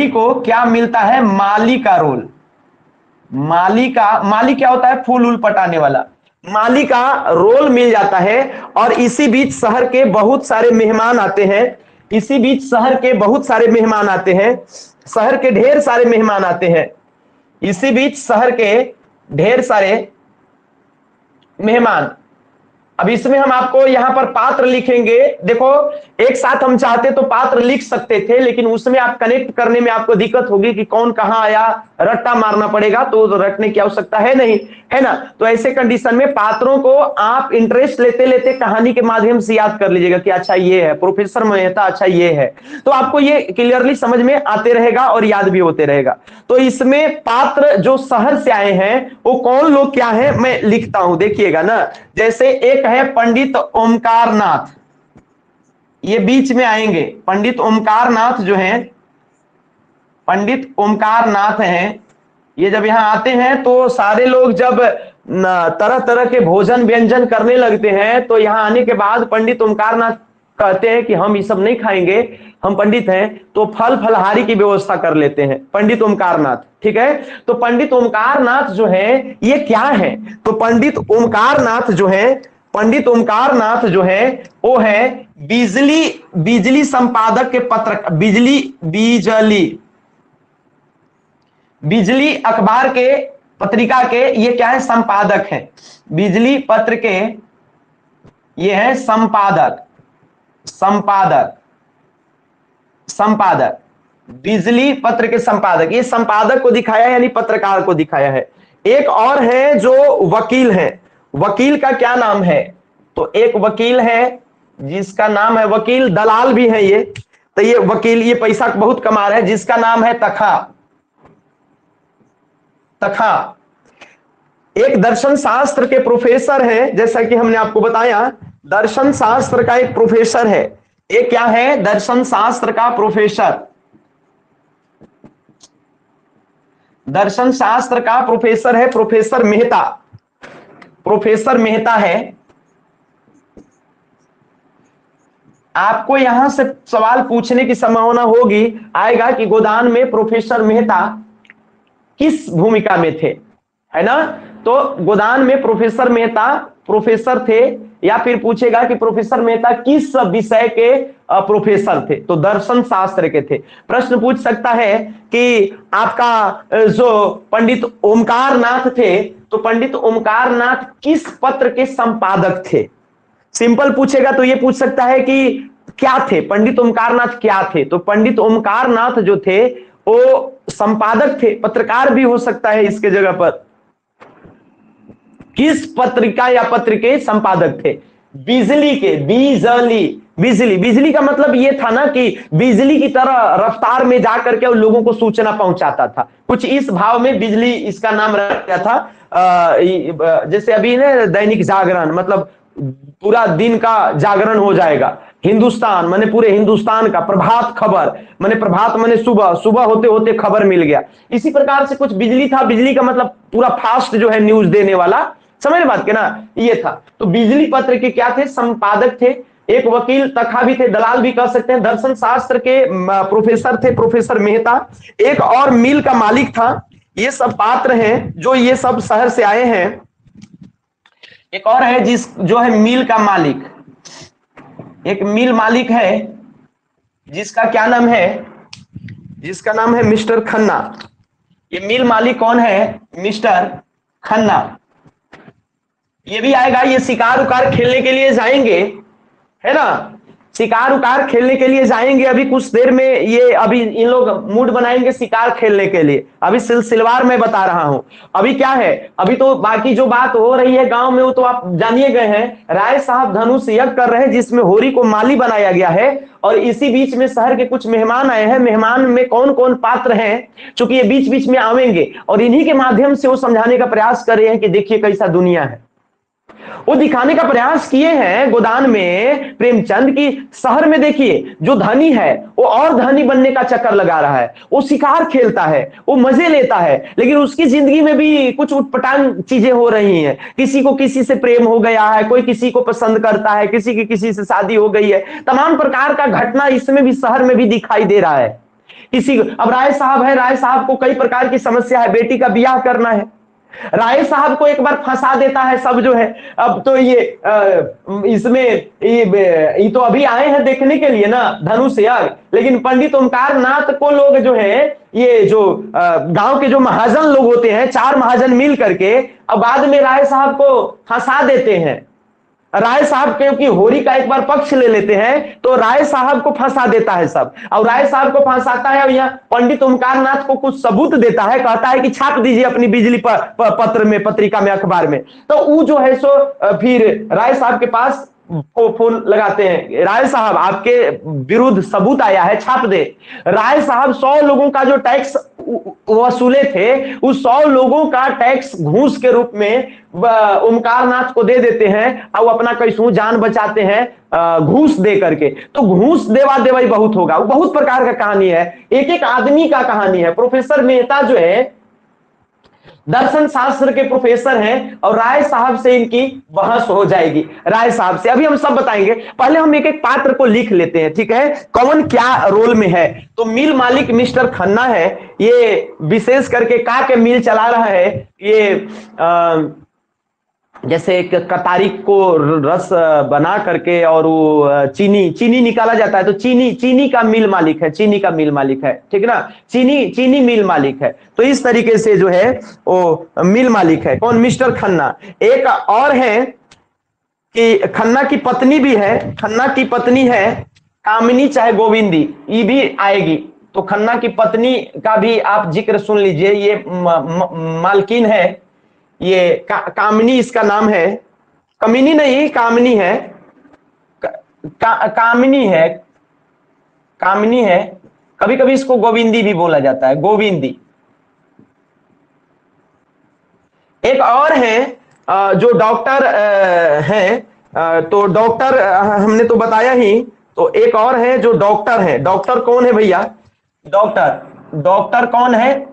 को क्या मिलता है? माली का रोल। माली क्या होता है? फूल उल पटाने वाला। माली का रोल मिल जाता है। और इसी बीच शहर के बहुत सारे मेहमान आते हैं। इसी बीच शहर के बहुत सारे मेहमान आते हैं, शहर के ढेर सारे मेहमान आते हैं, इसी बीच शहर के ढेर सारे मेहमान। अब इसमें हम आपको यहां पर पात्र लिखेंगे। देखो एक साथ हम चाहते तो पात्र लिख सकते थे, लेकिन उसमें आप कनेक्ट करने में आपको दिक्कत होगी कि कौन कहां आया, रट्टा मारना पड़ेगा, तो रटने की आवश्यकता है नहीं, है ना। तो ऐसे कंडीशन में पात्रों को आप इंटरेस्ट लेते लेते कहानी के माध्यम से याद कर लीजिएगा कि अच्छा ये है प्रोफेसर मेहता, अच्छा ये है, तो आपको ये क्लियरली समझ में आते रहेगा और याद भी होते रहेगा। तो इसमें पात्र जो शहर से आए हैं वो कौन लोग क्या है, मैं लिखता हूं, देखिएगा ना। जैसे एक है पंडित ओमकार नाथ, ये बीच में आएंगे। पंडित ओमकार नाथ जो हैं, पंडित ओमकार नाथ हैं, ये जब यहां आते हैं तो सारे लोग जब तरह तरह के भोजन व्यंजन करने लगते हैं, तो यहां आने के बाद पंडित ओमकार नाथ कहते हैं कि हम ये सब नहीं खाएंगे, हम पंडित हैं, तो फल फलहारी की व्यवस्था कर लेते हैं पंडित ओमकार नाथ। ठीक है, तो पंडित ओमकार नाथ जो है ये क्या है, तो पंडित ओमकार नाथ जो है, पंडित ओमकार नाथ जो है वो है बिजली संपादक के पत्र, बिजली अखबार के पत्रिका के ये क्या है, संपादक है। बिजली पत्र के ये है संपादक, संपादक बिजली पत्र के संपादक, ये संपादक को दिखाया है यानी पत्रकार को दिखाया है। एक और है जो वकील है, वकील का क्या नाम है, तो एक वकील है जिसका नाम है, वकील दलाल भी है ये, तो ये वकील ये पैसा बहुत कमा रहा है, जिसका नाम है तखा। एक दर्शन शास्त्र के प्रोफेसर है, जैसा कि हमने आपको बताया दर्शन शास्त्र का एक प्रोफेसर है। एक क्या है, दर्शन शास्त्र का प्रोफेसर, दर्शन शास्त्र का प्रोफेसर है प्रोफेसर मेहता, प्रोफेसर मेहता है। आपको यहां से सवाल पूछने की संभावना होगी, आएगा कि गोदान में प्रोफेसर मेहता किस भूमिका में थे, है ना। तो गोदान में प्रोफेसर मेहता प्रोफेसर थे, या फिर पूछेगा कि प्रोफेसर मेहता किस विषय के प्रोफेसर थे, तो दर्शन शास्त्र के थे। प्रश्न पूछ सकता है कि आपका जो पंडित ओमकार नाथ थे, तो पंडित ओमकार नाथ किस पत्र के संपादक थे। सिंपल पूछेगा तो ये पूछ सकता है कि क्या थे, पंडित ओमकार नाथ क्या थे, तो पंडित ओमकार नाथ जो थे वो संपादक थे, पत्रकार भी हो सकता है इसके जगह पर। किस पत्रिका या पत्र के संपादक थे, बिजली के, बिजली का मतलब ये था ना कि बिजली की तरह रफ्तार में जाकर के लोगों को सूचना पहुंचाता था, कुछ इस भाव में बिजली इसका नाम रख गया था। जैसे अभी ना दैनिक जागरण, मतलब पूरा दिन का जागरण हो जाएगा, हिंदुस्तान माने पूरे हिंदुस्तान का, प्रभात खबर माने प्रभात माने सुबह, सुबह होते होते खबर मिल गया। इसी प्रकार से कुछ बिजली था, बिजली का मतलब पूरा फास्ट जो है न्यूज देने वाला, समझ बात के ना, ये था। तो बिजली पत्र के क्या थे, संपादक थे। एक वकील तखा भी थे, दलाल भी कह सकते हैं। दर्शन शास्त्र के प्रोफेसर थे प्रोफेसर मेहता। एक और मिल का मालिक था। ये सब पात्र हैं जो ये सब शहर से आए हैं। एक और है जो है मिल का मालिक, एक मिल मालिक है जिसका क्या नाम है, जिसका नाम है मिस्टर खन्ना। ये मिल मालिक कौन है, मिस्टर खन्ना। ये भी आएगा, ये शिकार उकार खेलने के लिए जाएंगे, है ना, शिकार उकार खेलने के लिए जाएंगे। अभी कुछ देर में ये अभी इन लोग मूड बनाएंगे शिकार खेलने के लिए। अभी सिलसिलेवार में बता रहा हूं। अभी क्या है, अभी तो बाकी जो बात हो रही है गांव में वो तो आप जानिए गए हैं। राय साहब धनुष यज्ञ कर रहे हैं जिसमें होरी को माली बनाया गया है, और इसी बीच में शहर के कुछ मेहमान आए हैं। मेहमान में कौन कौन पात्र हैं, चूंकि ये बीच बीच में आवेंगे, और इन्हीं के माध्यम से वो समझाने का प्रयास कर रहे हैं कि देखिए कैसा दुनिया है। वो दिखाने का प्रयास किए हैं गोदान में प्रेमचंद की शहर में देखिए जो धनी है वो और धनी बनने का चक्कर लगा रहा है, वो शिकार खेलता है, वो मजे लेता है, लेकिन उसकी जिंदगी में भी कुछ उटपटांग चीजें हो रही हैं। किसी को किसी से प्रेम हो गया है, कोई किसी को पसंद करता है, किसी की किसी से शादी हो गई है। तमाम प्रकार का घटना इसमें भी शहर में भी दिखाई दे रहा है। किसी अब राय साहब है, राय साहब को कई प्रकार की समस्या है, बेटी का ब्याह करना है, राय साहब को एक बार फंसा देता है सब जो है। अब तो ये इसमें ये तो अभी आए हैं देखने के लिए ना धनुष याग, लेकिन पंडित ओमकार नाथ को लोग जो है, ये जो गांव के जो महाजन लोग होते हैं, 4 महाजन मिल करके अब बाद में राय साहब को फंसा देते हैं। राय साहब क्योंकि होरी का एक बार पक्ष ले लेते हैं तो राय साहब को फंसा देता है सब, और राय साहब को फंसाता है और यहाँ पंडित ओमकार नाथ को कुछ सबूत देता है, कहता है कि छाप दीजिए अपनी बिजली पत्र में, पत्रिका में, अखबार में। तो वो जो है सो फिर राय साहब के पास फोन लगाते हैं, राय साहब आपके विरुद्ध सबूत आया है, छाप दे। राय साहब 100 लोगों का जो टैक्स वसूले थे, उस 100 लोगों का टैक्स घूस के रूप में ओमकार नाथ को दे देते हैं और अपना कैसू जान बचाते हैं घूस दे करके। तो घूस देवा देवाई बहुत होगा, वो बहुत प्रकार का कहानी है, एक एक आदमी का कहानी है। प्रोफेसर मेहता जो है दर्शन शास्त्र के प्रोफेसर हैं और राय साहब से इनकी बहस हो जाएगी, राय साहब से अभी हम सब बताएंगे। पहले हम एक एक पात्र को लिख लेते हैं, ठीक है, कौन क्या रोल में है। तो मिल मालिक मिस्टर खन्ना है, ये विशेष करके का के मिल चला रहा है। ये जैसे एक कतारी को रस बना करके और वो चीनी निकाला जाता है, तो चीनी का मिल मालिक है, चीनी का मिल मालिक है, ठीक ना, चीनी मिल मालिक है। तो इस तरीके से जो है वो मिल मालिक है कौन, मिस्टर खन्ना। एक और है कि खन्ना की पत्नी भी है, खन्ना की पत्नी है कामिनी चाहे गोविंदी, ये भी आएगी। तो खन्ना की पत्नी का भी आप जिक्र सुन लीजिए, ये मालकिन है, ये कामिनी इसका नाम है, कमिनी नहीं कामिनी है, कामिनी है, कभी कभी इसको गोविंदी भी बोला जाता है, गोविंदी। एक और है जो डॉक्टर हैं, तो डॉक्टर हमने तो बताया ही, तो एक और है जो डॉक्टर है। डॉक्टर कौन है भैया, डॉक्टर कौन है,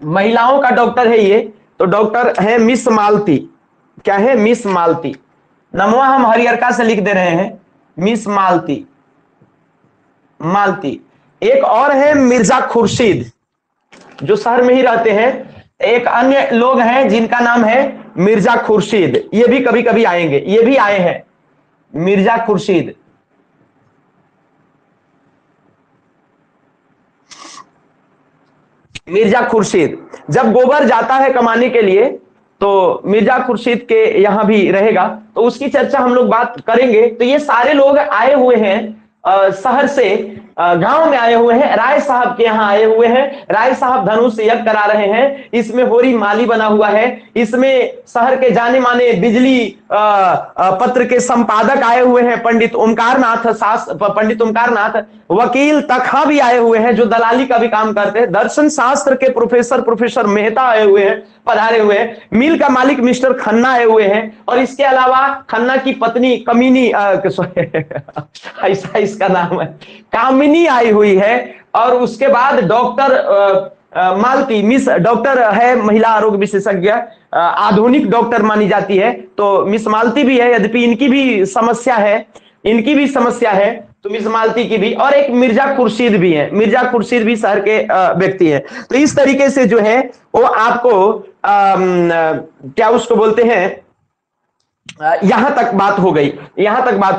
महिलाओं का डॉक्टर है ये। तो डॉक्टर है मिस मालती, क्या है, मिस मालती। नमवा हम हरिहरका से लिख दे रहे हैं, मिस मालती। एक और है मिर्जा खुर्शीद, जो शहर में ही रहते हैं। एक अन्य लोग हैं जिनका नाम है मिर्जा खुर्शीद, ये भी कभी कभी आएंगे, ये भी आए हैं मिर्जा खुर्शीद। मिर्जा खुर्शीद जब गोबर जाता है कमाने के लिए तो मिर्जा खुर्शीद के यहां भी रहेगा, तो उसकी चर्चा हम लोग बात करेंगे। तो ये सारे लोग आए हुए हैं शहर से, गांव में आए हुए हैं, राय साहब के यहाँ आए हुए हैं। राय साहब धनुष यज्ञ करा रहे हैं, इसमें होरी माली बना हुआ है, इसमें शहर के जाने माने बिजली पत्र के संपादक आए हुए हैं पंडित ओमकार नाथ, वकील तखा भी आए हुए हैं जो दलाली का भी काम करते हैं, दर्शन शास्त्र के प्रोफेसर मेहता आए हुए हैं, पधारे हुए हैं, मिल का मालिक मिस्टर खन्ना आए हुए हैं, और इसके अलावा खन्ना की पत्नी कमीनी ऐसा इसका नाम है, कामिनी आई हुई है। और उसके बाद डॉक्टर मालती, मिस डॉक्टर है, महिला आरोग्य विशेषज्ञ, आधुनिक डॉक्टर मानी जाती है, तो मिस मालती भी है, यद्यपि इनकी भी समस्या है, तो मिस मालती की भी। और एक मिर्जा खुर्शीद भी है, मिर्जा खुर्शीद भी शहर के व्यक्ति हैं। तो इस तरीके से जो है वो आपको क्या उसको बोलते हैं, यहां तक बात हो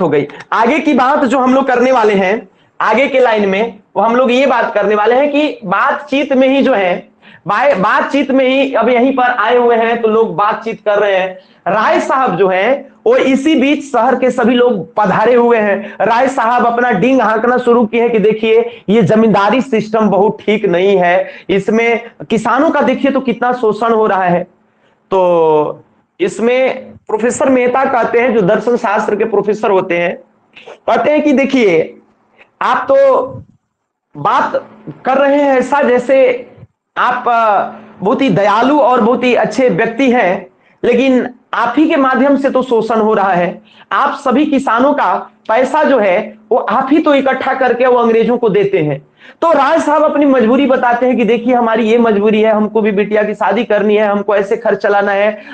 गई। आगे की बात जो हम लोग करने वाले हैं आगे के लाइन में, वो हम लोग ये बात करने वाले हैं कि बातचीत में ही जो है, बातचीत में ही अब यहीं पर आए हुए हैं तो लोग बातचीत कर रहे हैं। राय साहब जो है वो इसी बीच शहर के सभी लोग पधारे हुए हैं। राय साहब अपना डींग हाँकना शुरू किए हैं कि देखिए ये जमींदारी सिस्टम बहुत ठीक नहीं है, इसमें किसानों का देखिए तो कितना शोषण हो रहा है। तो इसमें प्रोफेसर मेहता कहते हैं, जो दर्शन शास्त्र के प्रोफेसर होते हैं, कहते हैं कि देखिए आप तो बात कर रहे हैं ऐसा जैसे आप बहुत ही दयालु और बहुत ही अच्छे व्यक्ति हैं, लेकिन आप ही के माध्यम से तो शोषण हो रहा है। आप सभी किसानों का पैसा जो है वो आप ही तो इकट्ठा करके वो अंग्रेजों को देते हैं। तो राज साहब अपनी मजबूरी बताते हैं कि देखिए हमारी ये मजबूरी है, हमको भी बिटिया की शादी करनी है, हमको ऐसे खर्च चलाना है,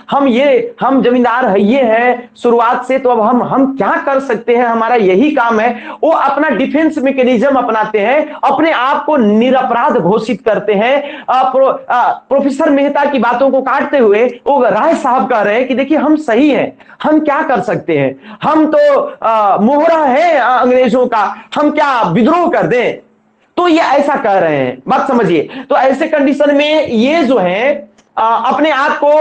हम जमींदार है ये है शुरुआत से, तो अब हम क्या कर सकते हैं, हमारा यही काम है। वो अपना डिफेंस मैकेनिज्म अपनाते हैं, अपने आप को निरपराध घोषित करते हैं। प्रोफेसर मेहता की बातों को काटते हुए वो राय साहब कह रहे हैं कि देखिए हम सही हैं, हम क्या कर सकते हैं, हम तो मोहरा है अंग्रेजों का, हम क्या विद्रोह कर दें। तो ये ऐसा कह रहे हैं, बात समझिए। तो ऐसे कंडीशन में ये जो है अपने आप को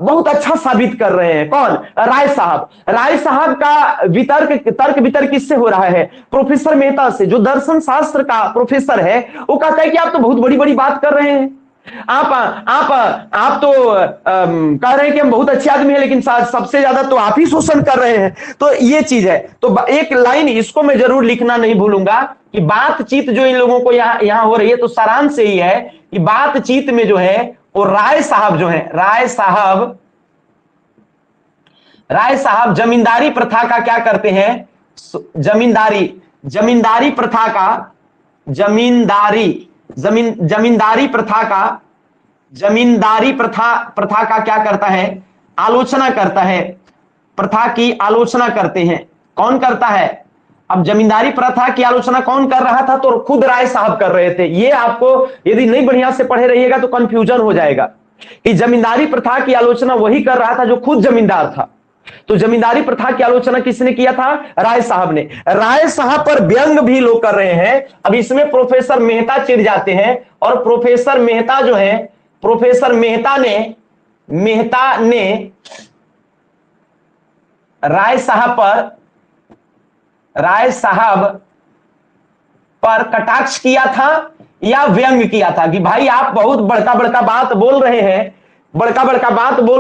बहुत अच्छा साबित कर रहे हैं। कौन? राय साहब। राय साहब का तर्क वितर्क किससे हो रहा है? प्रोफेसर मेहता से, जो दर्शन शास्त्र का प्रोफेसर है। वो कहता है कि आप तो बहुत बड़ी बड़ी बात कर रहे हैं, आप तो कह रहे हैं कि हम बहुत अच्छे आदमी हैं, लेकिन सबसे ज्यादा तो आप ही शोषण कर रहे हैं। तो ये चीज है। तो एक लाइन इसको मैं जरूर लिखना नहीं भूलूंगा कि बातचीत जो इन लोगों को यहां हो रही है, तो सारांश से ही है कि बातचीत में जो है वो राय साहब जो है, राय साहब जमींदारी प्रथा का क्या करते हैं? जमींदारी प्रथा का जमींदारी प्रथा का क्या करता है? आलोचना करता है। प्रथा की आलोचना करते हैं। कौन करता है? अब जमींदारी प्रथा की आलोचना कौन कर रहा था? तो खुद राय साहब कर रहे थे। ये आपको यदि नहीं बढ़िया से पढ़े रहिएगा तो कंफ्यूजन हो जाएगा कि जमींदारी प्रथा की आलोचना वही कर रहा था जो खुद जमींदार था। तो जमींदारी प्रथा की आलोचना किसने किया था? राय साहब ने। राय साहब पर व्यंग भी लोग कर रहे हैं। अब इसमें प्रोफेसर मेहता चिढ़ जाते हैं और प्रोफेसर मेहता जो है, प्रोफेसर मेहता ने राय साहब पर कटाक्ष किया था या व्यंग किया था कि भाई आप बहुत बड़का बड़का बात बोल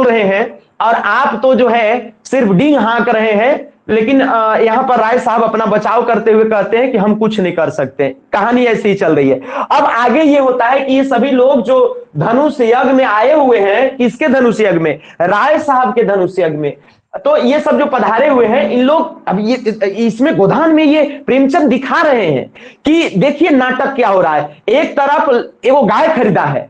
रहे हैं और आप तो जो है सिर्फ डींग हाँक रहे हैं। लेकिन यहां पर राय साहब अपना बचाव करते हुए कहते हैं कि हम कुछ नहीं कर सकते। कहानी ऐसी ही चल रही है। अब आगे ये होता है कि ये सभी लोग जो धनुष यज्ञ में आए हुए हैं, किसके धनुष यज्ञ में? राय साहब के धनुष यज्ञ में। तो ये सब जो पधारे हुए हैं, इन लोग अब ये इसमें गोधान में ये प्रेमचंद दिखा रहे हैं कि देखिए नाटक क्या हो रहा है। एक तरफ वो गाय खरीदा है,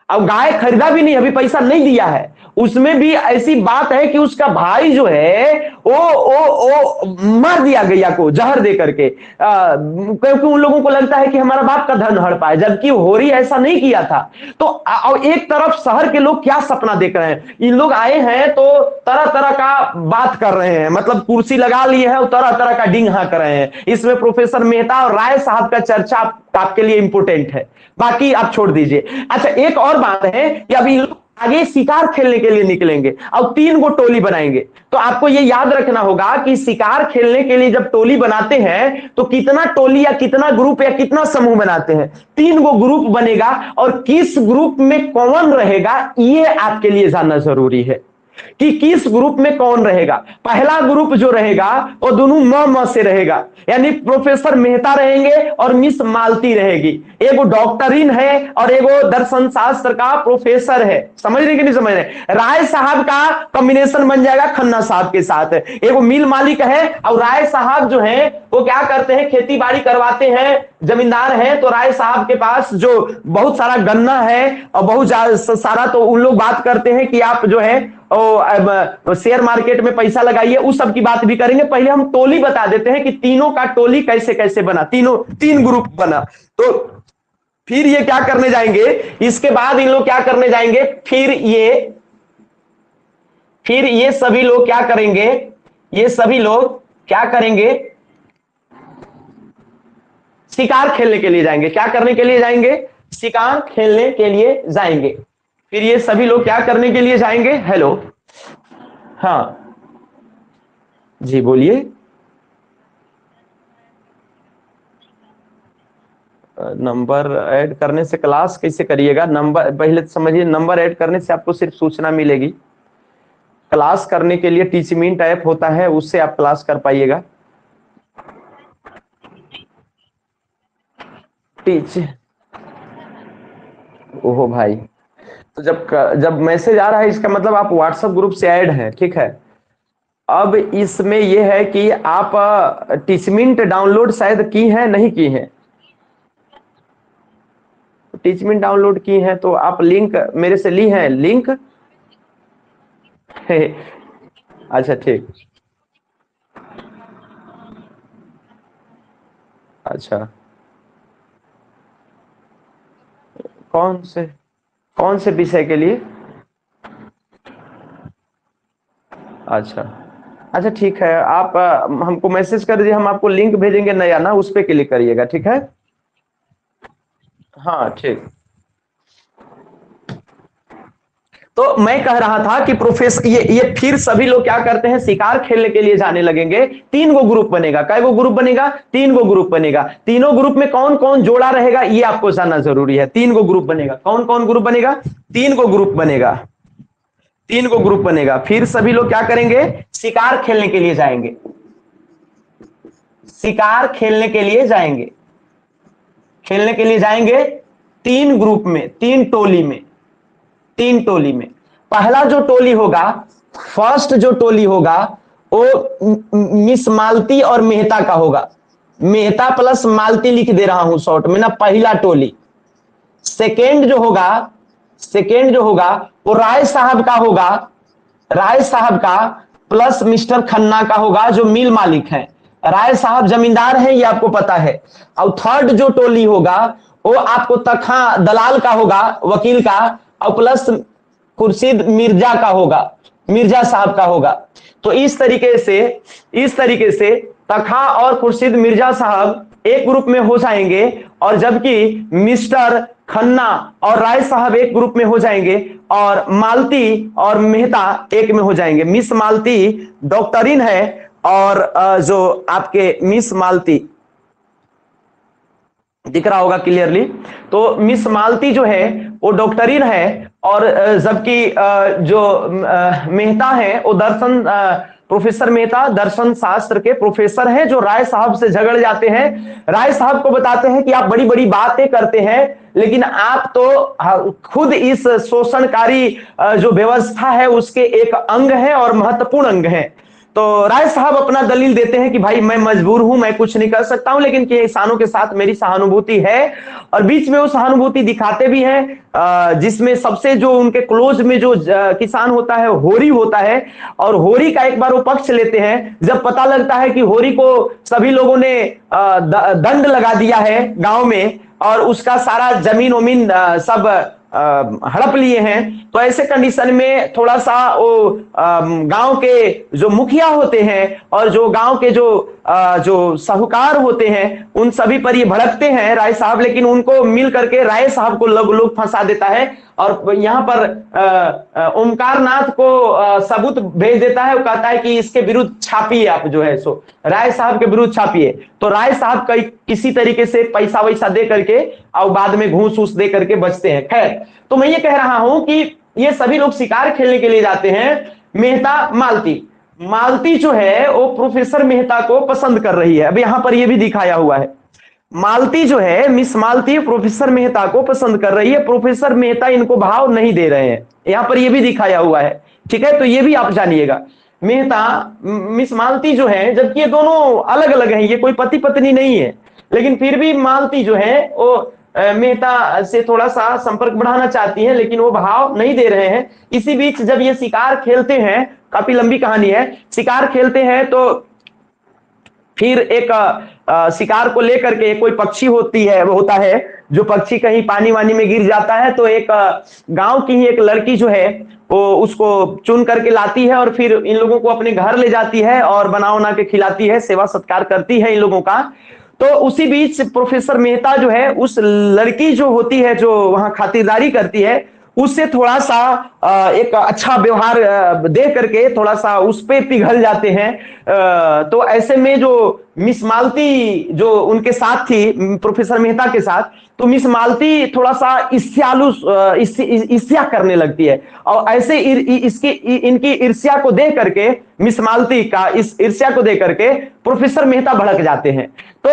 अब गाय खरीदा भी नहीं, अभी पैसा नहीं दिया है, उसमें भी ऐसी बात है कि उसका भाई जो है वो मार दिया गैया को जहर दे करके, क्योंकि उन लोगों को लगता है कि हमारा बाप का धन हड़पा है, जबकि होरी ऐसा नहीं किया था। तो एक तरफ शहर के लोग क्या सपना देख रहे हैं, इन लोग आए हैं तो तरह तरह का बात कर रहे हैं, मतलब कुर्सी लगा लिए है और तरह तरह का डिंग हाँक रहे हैं। इसमें प्रोफेसर मेहता और राय साहब का चर्चा आपके लिए इंपोर्टेंट है, बाकी आप छोड़ दीजिए। अच्छा, एक और बात है कि अभी आगे शिकार खेलने के लिए निकलेंगे और 3 गो टोली बनाएंगे। तो आपको ये याद रखना होगा कि शिकार खेलने के लिए जब टोली बनाते हैं तो कितना टोली या कितना ग्रुप या कितना समूह बनाते हैं? 3 गो ग्रुप बनेगा और किस ग्रुप में कौन रहेगा ये आपके लिए जानना जरूरी है कि किस ग्रुप में कौन रहेगा। पहला ग्रुप जो रहेगा वो दोनों म से रहेगा, यानी प्रोफेसर मेहता रहेंगे और मिस मालती रहेगी। एगो डॉक्टरीन है और एगो दर्शन शास्त्र का प्रोफेसर है। समझ रहे कि नहीं समझ रहे? राय साहब का कॉम्बिनेशन बन जाएगा खन्ना साहब के साथ। एगो मिल मालिक है और राय साहब जो है वो क्या करते हैं, खेती बाड़ी करवाते हैं, जमींदार हैं। तो राय साहब के पास जो बहुत सारा गन्ना है और बहुत सारा, तो उन लोग बात करते हैं कि आप जो है शेयर मार्केट में पैसा लगाइए, उस सब की बात भी करेंगे। पहले हम टोली बता देते हैं कि तीनों का टोली कैसे कैसे बना, 3 ग्रुप बना। तो फिर ये क्या करने जाएंगे, इसके बाद इन लोग क्या करने जाएंगे, फिर ये सभी लोग क्या करेंगे, ये सभी लोग क्या करेंगे, शिकार खेलने के लिए जाएंगे। क्या करने के लिए जाएंगे? शिकार खेलने के लिए जाएंगे। फिर ये सभी लोग क्या करने के लिए जाएंगे? हेलो, हाँ जी बोलिए। नंबर ऐड करने से क्लास कैसे करिएगा? नंबर पहले समझिए, नंबर ऐड करने से आपको सिर्फ सूचना मिलेगी। क्लास करने के लिए टीचमींट ऐप होता है, उससे आप क्लास कर पाइएगा। ओहो भाई, तो जब मैसेज आ रहा है इसका मतलब आप व्हाट्सएप ग्रुप से ऐड हैं, ठीक है। अब इसमें यह है कि आप टीचमींट डाउनलोड शायद की है, नहीं की है? टीचमेंट डाउनलोड की हैं तो आप लिंक मेरे से ली हैं लिंक? अच्छा ठीक। अच्छा, कौन से कौन से विषय के लिए? अच्छा अच्छा ठीक है, आप हमको मैसेज कर दीजिए, हम आपको लिंक भेजेंगे नया ना, उस पे क्लिक करिएगा, ठीक है? हाँ ठीक। तो मैं कह रहा था कि प्रोफेसर ये फिर सभी लोग क्या करते हैं, शिकार खेलने के लिए जाने लगेंगे। 3 गो ग्रुप बनेगा। कै गो ग्रुप बनेगा? 3 गो ग्रुप बनेगा। तीनों ग्रुप में कौन कौन जोड़ा रहेगा ये आपको जानना जरूरी है। 3 गो ग्रुप बनेगा। कौन कौन ग्रुप बनेगा? 3 गो ग्रुप बनेगा। 3 गो ग्रुप बनेगा। फिर सभी लोग क्या करेंगे, शिकार खेलने के लिए जाएंगे। शिकार खेलने के लिए जाएंगे। खेलने के लिए जाएंगे 3 ग्रुप में, 3 टोली में। 3 टोली में पहला जो टोली होगा, फर्स्ट जो टोली होगा वो मिस मालती और मेहता का होगा। मेहता प्लस मालती लिख दे रहा हूं शॉर्ट में ना, पहला टोली। सेकेंड जो होगा, सेकेंड जो होगा वो राय साहब का होगा। राय साहब का प्लस मिस्टर खन्ना का होगा जो मिल मालिक है। राय साहब जमींदार हैं ये आपको पता है। और थर्ड जो टोली होगा वो आपको तखा दलाल का होगा, वकील का, और प्लस खुर्शीद मिर्जा का होगा, मिर्जा साहब का होगा। तो इस तरीके से तखा और खुर्शीद मिर्जा साहब एक ग्रुप में हो जाएंगे, और जबकि मिस्टर खन्ना और राय साहब एक ग्रुप में हो जाएंगे, और मालती और मेहता एक में हो जाएंगे। मिस मालती डॉक्टरीन है, और जो आपके मिस मालती दिख रहा होगा क्लियरली, तो मिस मालती जो है वो डॉक्टरीन है, और जबकि जो मेहता है वो दर्शन, प्रोफेसर मेहता दर्शन शास्त्र के प्रोफेसर हैं, जो राय साहब से झगड़ जाते हैं। राय साहब को बताते हैं कि आप बड़ी बड़ी बातें करते हैं, लेकिन आप तो खुद इस शोषणकारी जो व्यवस्था है उसके एक अंग है और महत्वपूर्ण अंग है। तो राय साहब अपना दलील देते हैं कि भाई मैं मजबूर हूं, मैं कुछ नहीं कर सकता हूं, लेकिन किसानों के साथ मेरी सहानुभूति है। और बीच में वो सहानुभूति दिखाते भी हैं, जिसमें सबसे जो उनके क्लोज में जो किसान होता है होरी होता है, और होरी का एक बार वो पक्ष लेते हैं। जब पता लगता है कि होरी को सभी लोगों ने दंड लगा दिया है गांव में, और उसका सारा जमीन वमीन सब हड़प लिए हैं, तो ऐसे कंडीशन में थोड़ा सा वो गांव के जो मुखिया होते हैं और जो गांव के जो साहूकार होते हैं उन सभी पर ये भड़कते हैं राय साहब, लेकिन उनको मिल करके राय साहब को लोग फंसा देता है, और यहाँ पर ओमकार नाथ को सबूत भेज देता है। वो कहता है कि इसके विरुद्ध छापिए, आप जो है सो राय साहब के विरुद्ध छापिए। तो राय साहब कई किसी तरीके से पैसा वैसा दे करके और बाद में घूस वूस दे करके बचते हैं। खैर, तो मैं ये कह रहा हूं कि ये सभी लोग शिकार खेलने के लिए जाते हैं। मेहता मालती, मालती जो है वो प्रोफेसर मेहता को पसंद कर रही है। अब यहां पर ये भी दिखाया हुआ है, मालती जो है, मिस मालती प्रोफेसर मेहता को पसंद कर रही है, प्रोफेसर मेहता इनको भाव नहीं दे रहे हैं, यहां पर ये भी दिखाया हुआ है। ठीक है, तो ये भी आप जानिएगा। मेहता मिस मालती जो है, जबकि ये दोनों अलग अलग हैं, ये कोई पति पत्नी नहीं है, लेकिन फिर भी मालती जो है वो मेहता से थोड़ा सा संपर्क बढ़ाना चाहती है, लेकिन वो भाव नहीं दे रहे हैं। इसी बीच जब ये शिकार खेलते हैं, काफी लंबी कहानी है, शिकार खेलते हैं तो फिर एक शिकार को लेकर के कोई पक्षी होता है, जो पक्षी कहीं पानी वानी में गिर जाता है, तो एक गांव की ही एक लड़की जो है वो उसको चुन करके लाती है, और फिर इन लोगों को अपने घर ले जाती है और बना उना के खिलाती है, सेवा सत्कार करती है इन लोगों का। तो उसी बीच प्रोफेसर मेहता जो है उस लड़की जो होती है, जो वहां खातिरदारी करती है, उससे थोड़ा सा एक अच्छा व्यवहार दे करके थोड़ा सा उस पे पिघल जाते हैं। तो ऐसे में जो मिस मालती जो उनके साथ थी प्रोफेसर मेहता के साथ, तो मिस मालती थोड़ा सा ईर्ष्या करने लगती है, और ऐसे इनकी ईर्ष्या को देख करके, मिस मालती का इस ईर्ष्या को देख करके प्रोफेसर मेहता भड़क जाते हैं। तो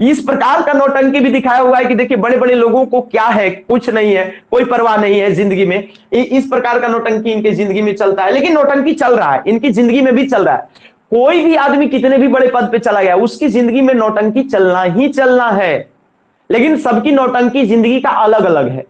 इस प्रकार का नौटंकी भी दिखाया हुआ है कि देखिए बड़े बड़े लोगों को क्या है, कुछ नहीं है, कोई परवाह नहीं है जिंदगी में। इस प्रकार का नौटंकी इनके जिंदगी में चलता है, लेकिन नौटंकी चल रहा है, इनकी जिंदगी में भी चल रहा है। कोई भी आदमी कितने भी बड़े पद पे चला गया, उसकी जिंदगी में नौटंकी चलना ही चलना है। लेकिन सबकी नौटंकी जिंदगी का अलग अलग है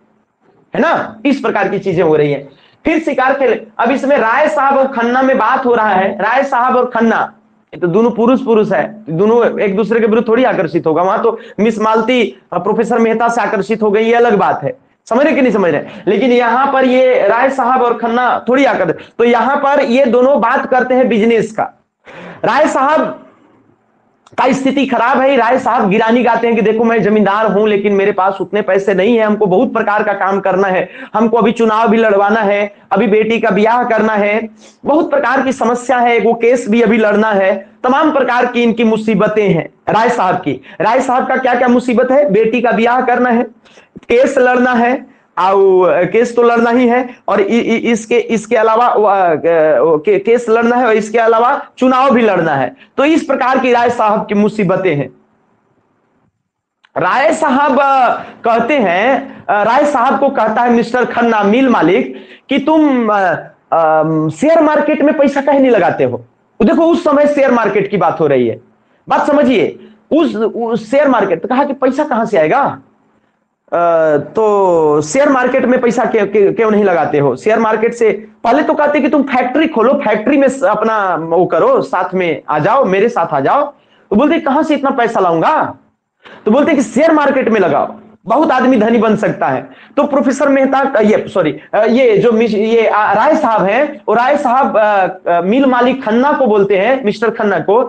ना। इस प्रकार की चीजें हो रही है। फिर शिकार खेले, अब इसमें राय साहब और खन्ना में बात हो रहा है। राय साहब और खन्ना ये तो दोनों पुरुष पुरुष है, दोनों एक दूसरे के विरुद्ध थोड़ी आकर्षित होगा। वहां तो मिस मालती प्रोफेसर मेहता से आकर्षित हो गई, ये अलग बात है, समझ रहे कि नहीं समझ रहे। लेकिन यहां पर ये राय साहब और खन्ना थोड़ी आकर्षित, तो यहां पर ये दोनों बात करते हैं बिजनेस का। राय साहब का स्थिति खराब है। राय साहब गिरानी गाते हैं कि देखो मैं जमींदार हूं लेकिन मेरे पास उतने पैसे नहीं है, हमको बहुत प्रकार का काम करना है, हमको अभी चुनाव भी लड़वाना है, अभी बेटी का ब्याह करना है, बहुत प्रकार की समस्या है, वो केस भी अभी लड़ना है, तमाम प्रकार की इनकी मुसीबतें हैं राय साहब की। राय साहब का क्या क्या मुसीबत है? बेटी का ब्याह करना है, केस लड़ना है, केस तो लड़ना ही है, और इसके अलावा केस लड़ना है, और इसके अलावा चुनाव भी लड़ना है। तो इस प्रकार की राय साहब की मुसीबतें हैं। राय साहब कहते हैं, राय साहब को कहता है मिस्टर खन्ना मिल मालिक कि तुम शेयर मार्केट में पैसा कहीं नहीं लगाते हो। देखो उस समय शेयर मार्केट की बात हो रही है, बात समझिए। उस शेयर मार्केट, तो कहा कि पैसा कहां से आएगा, तो शेयर मार्केट में पैसा क्यों नहीं लगाते हो? शेयर मार्केट से पहले तो कहते कि तुम फैक्ट्री खोलो, फैक्ट्री में अपना वो करो, साथ में आ जाओ, मेरे साथ आ जाओ। तो बोलते कहां से इतना पैसा लाऊंगा? तो बोलते कि शेयर मार्केट में लगाओ, बहुत आदमी धनी बन सकता है। तो प्रोफेसर मेहता ये जो ये राय साहब हैं, वो राय साहब मिल मालिक खन्ना को बोलते हैं, मिस्टर खन्ना को,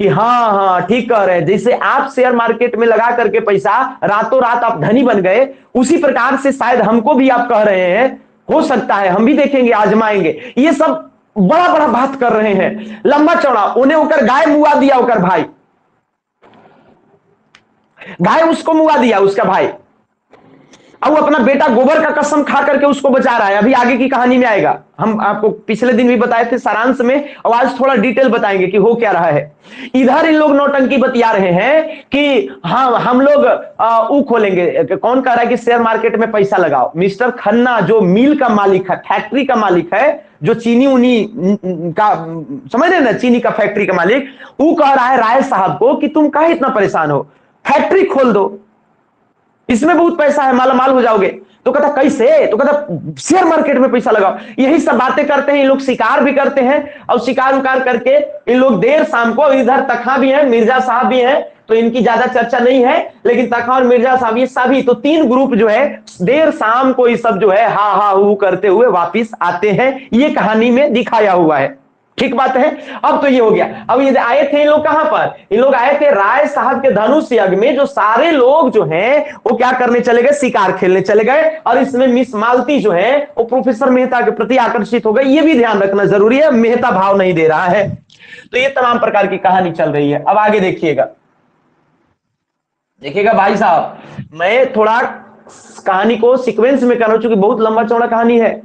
कि हाँ हाँ ठीक कह रहे हैं, जैसे आप शेयर मार्केट में लगा करके पैसा रातों रात आप धनी बन गए, उसी प्रकार से शायद हमको भी आप कह रहे हैं, हो सकता है हम भी देखेंगे, आजमाएंगे। ये सब बड़ा बड़ा बात कर रहे हैं, लंबा चौड़ा। उन्हें होकर गाय मुआ दिया, होकर भाई, गाय उसको मुआ दिया उसका भाई, अब अपना बेटा गोबर का कसम खा करके उसको बचा रहा है। अभी आगे की कहानी में आएगा, हम आपको पिछले दिन भी बताए थे सारांश में, और आज थोड़ा डिटेल बताएंगे कि हो क्या रहा है। इधर इन लोग नौटंकी बतिया रहे हैं कि हाँ हम लोग खोलेंगे। कौन कह रहा है कि शेयर मार्केट में पैसा लगाओ? मिस्टर खन्ना जो मिल का मालिक है, फैक्ट्री का मालिक है, जो चीनी उनी का, समझ रहे ना, चीनी का फैक्ट्री का मालिक, वो कह रहा है राय साहब को कि तुम काहे इतना परेशान हो, फैक्ट्री खोल दो, इसमें बहुत पैसा है, माला माल हो जाओगे। तो कहता कैसे? तो कहता शेयर मार्केट में पैसा लगाओ। यही सब बातें करते हैं। इन लोग शिकार भी करते हैं, और शिकार उकार करके इन लोग देर शाम को, इधर तखा भी है, मिर्जा साहब भी है, तो इनकी ज्यादा चर्चा नहीं है, लेकिन तखा और मिर्जा साहब ये सभी, तो तीन ग्रुप जो है देर शाम को ये सब जो है हा हा हू करते हुए वापिस आते हैं। ये कहानी में दिखाया हुआ है, ठीक बात है। अब तो ये हो गया। अब ये आए थे इन लोग कहां पर? इन लोग आए थे राय साहब के धनुष यज्ञ में, जो सारे लोग जो हैं वो क्या करने चले गए? शिकार खेलने चले गए। और इसमें मिस मालती जो है वो प्रोफेसर मेहता के प्रति आकर्षित हो गई। ये भी ध्यान रखना जरूरी है, मेहता भाव नहीं दे रहा है। तो ये तमाम प्रकार की कहानी चल रही है। अब आगे देखिएगा, देखिएगा भाई साहब, मैं थोड़ा कहानी को सीक्वेंस में कर रहा हूं, चूंकि बहुत लंबा चौड़ा कहानी है।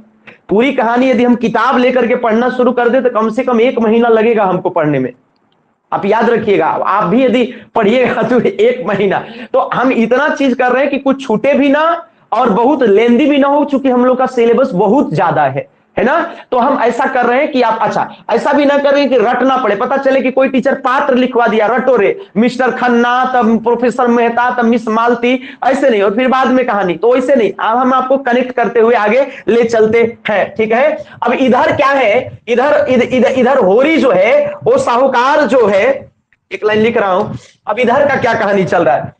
पूरी कहानी यदि हम किताब लेकर के पढ़ना शुरू कर दे तो कम से कम 1 महीना लगेगा हमको पढ़ने में। आप याद रखिएगा, आप भी यदि पढ़िएगा तो 1 महीना। तो हम इतना चीज कर रहे हैं कि कुछ छूटे भी ना और बहुत लेंदी भी ना हो, चूंकि हम लोग का सिलेबस बहुत ज्यादा है ना। तो हम ऐसा कर रहे हैं कि आप, अच्छा ऐसा भी ना करें कि रटना पड़े, पता चले कि कोई टीचर पात्र लिखवा दिया, रटो रे, मिस्टर खन्ना, तब प्रोफेसर मेहता, तब मिस मालती, ऐसे नहीं, और फिर बाद में कहानी, तो ऐसे नहीं। अब हम आपको कनेक्ट करते हुए आगे ले चलते हैं, ठीक है। अब इधर क्या है? इधर होरी जो है वो साहूकार जो है, एक लाइन लिख रहा हूं। अब इधर का क्या कहानी चल रहा है?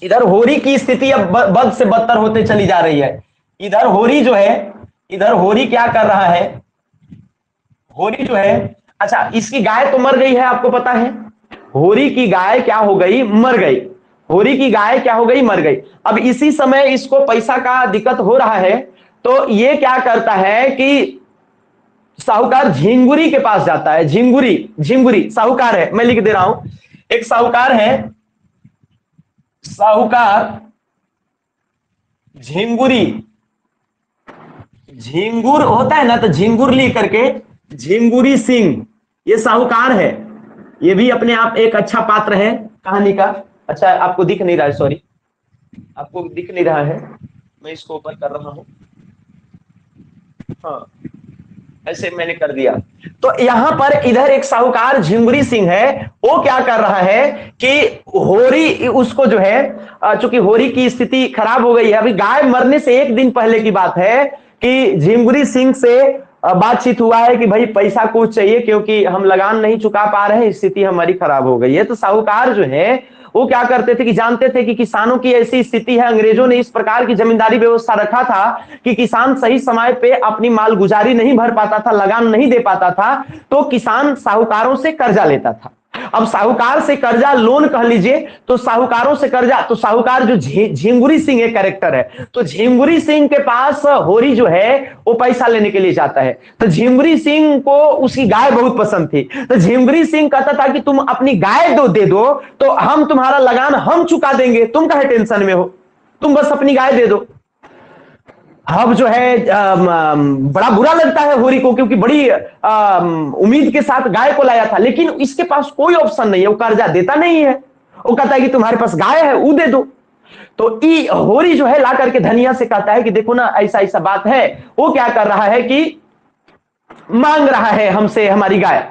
इधर होरी की स्थिति अब बद से बदतर होते चली जा रही है। इधर होरी जो है, इधर होरी क्या कर रहा है? होरी जो है, अच्छा इसकी गाय तो मर गई है, आपको पता है। होरी की गाय क्या हो गई? मर गई। होरी की गाय क्या हो गई? मर गई। अब इसी समय इसको पैसा का दिक्कत हो रहा है, तो ये क्या करता है कि साहूकार झिंगुरी के पास जाता है। झिंगुरी साहूकार है, मैं लिख दे रहा हूं, एक साहूकार है, साहूकार झिंगुर होता है ना, तो झिंगुर लिख करके झिंगुरी सिंह, ये साहूकार है। ये भी अपने आप एक अच्छा पात्र है कहानी का। अच्छा आपको दिख नहीं रहा है, सॉरी, आपको दिख नहीं रहा है, मैं इसको ऊपर कर रहा हूं। हाँ ऐसे मैंने कर दिया। तो यहां पर इधर एक साहूकार झिंगुरी सिंह है, वो क्या कर रहा है कि होरी उसको जो है, चूंकि होरी की स्थिति खराब हो गई है, अभी गाय मरने से एक दिन पहले की बात है कि झिंगुरी सिंह से बातचीत हुआ है कि भाई पैसा कुछ चाहिए क्योंकि हम लगान नहीं चुका पा रहे हैं, स्थिति हमारी खराब हो गई है। तो साहूकार जो है वो क्या करते थे कि जानते थे कि किसानों की ऐसी स्थिति है, अंग्रेजों ने इस प्रकार की जमींदारी व्यवस्था रखा था कि किसान सही समय पे अपनी मालगुजारी नहीं भर पाता था, लगान नहीं दे पाता था, तो किसान साहूकारों से कर्जा लेता था। अब साहूकार से कर्जा, लोन कह लीजिए, तो साहूकारों से कर्जा, तो साहूकार जो झिंगुरी सिंह एक कैरेक्टर है, तो झिंगुरी सिंह के पास होरी जो है वो पैसा लेने के लिए जाता है। तो झिंगुरी सिंह को उसकी गाय बहुत पसंद थी, तो झिंगुरी सिंह कहता था कि तुम अपनी गाय दे दो तो हम तुम्हारा लगान हम चुका देंगे, तुम काहे टेंशन में हो, तुम बस अपनी गाय दे दो। अब जो है बड़ा बुरा लगता है होरी को, क्योंकि बड़ी उम्मीद के साथ गाय को लाया था, लेकिन इसके पास कोई ऑप्शन नहीं है, वो कर्जा देता नहीं है। वो कहता है कि तुम्हारे पास गाय है, वो दे दो। तो होरी जो है ला करके धनिया से कहता है कि देखो ना ऐसा ऐसा बात है। वो क्या कर रहा है कि मांग रहा है हमसे हमारी गाय।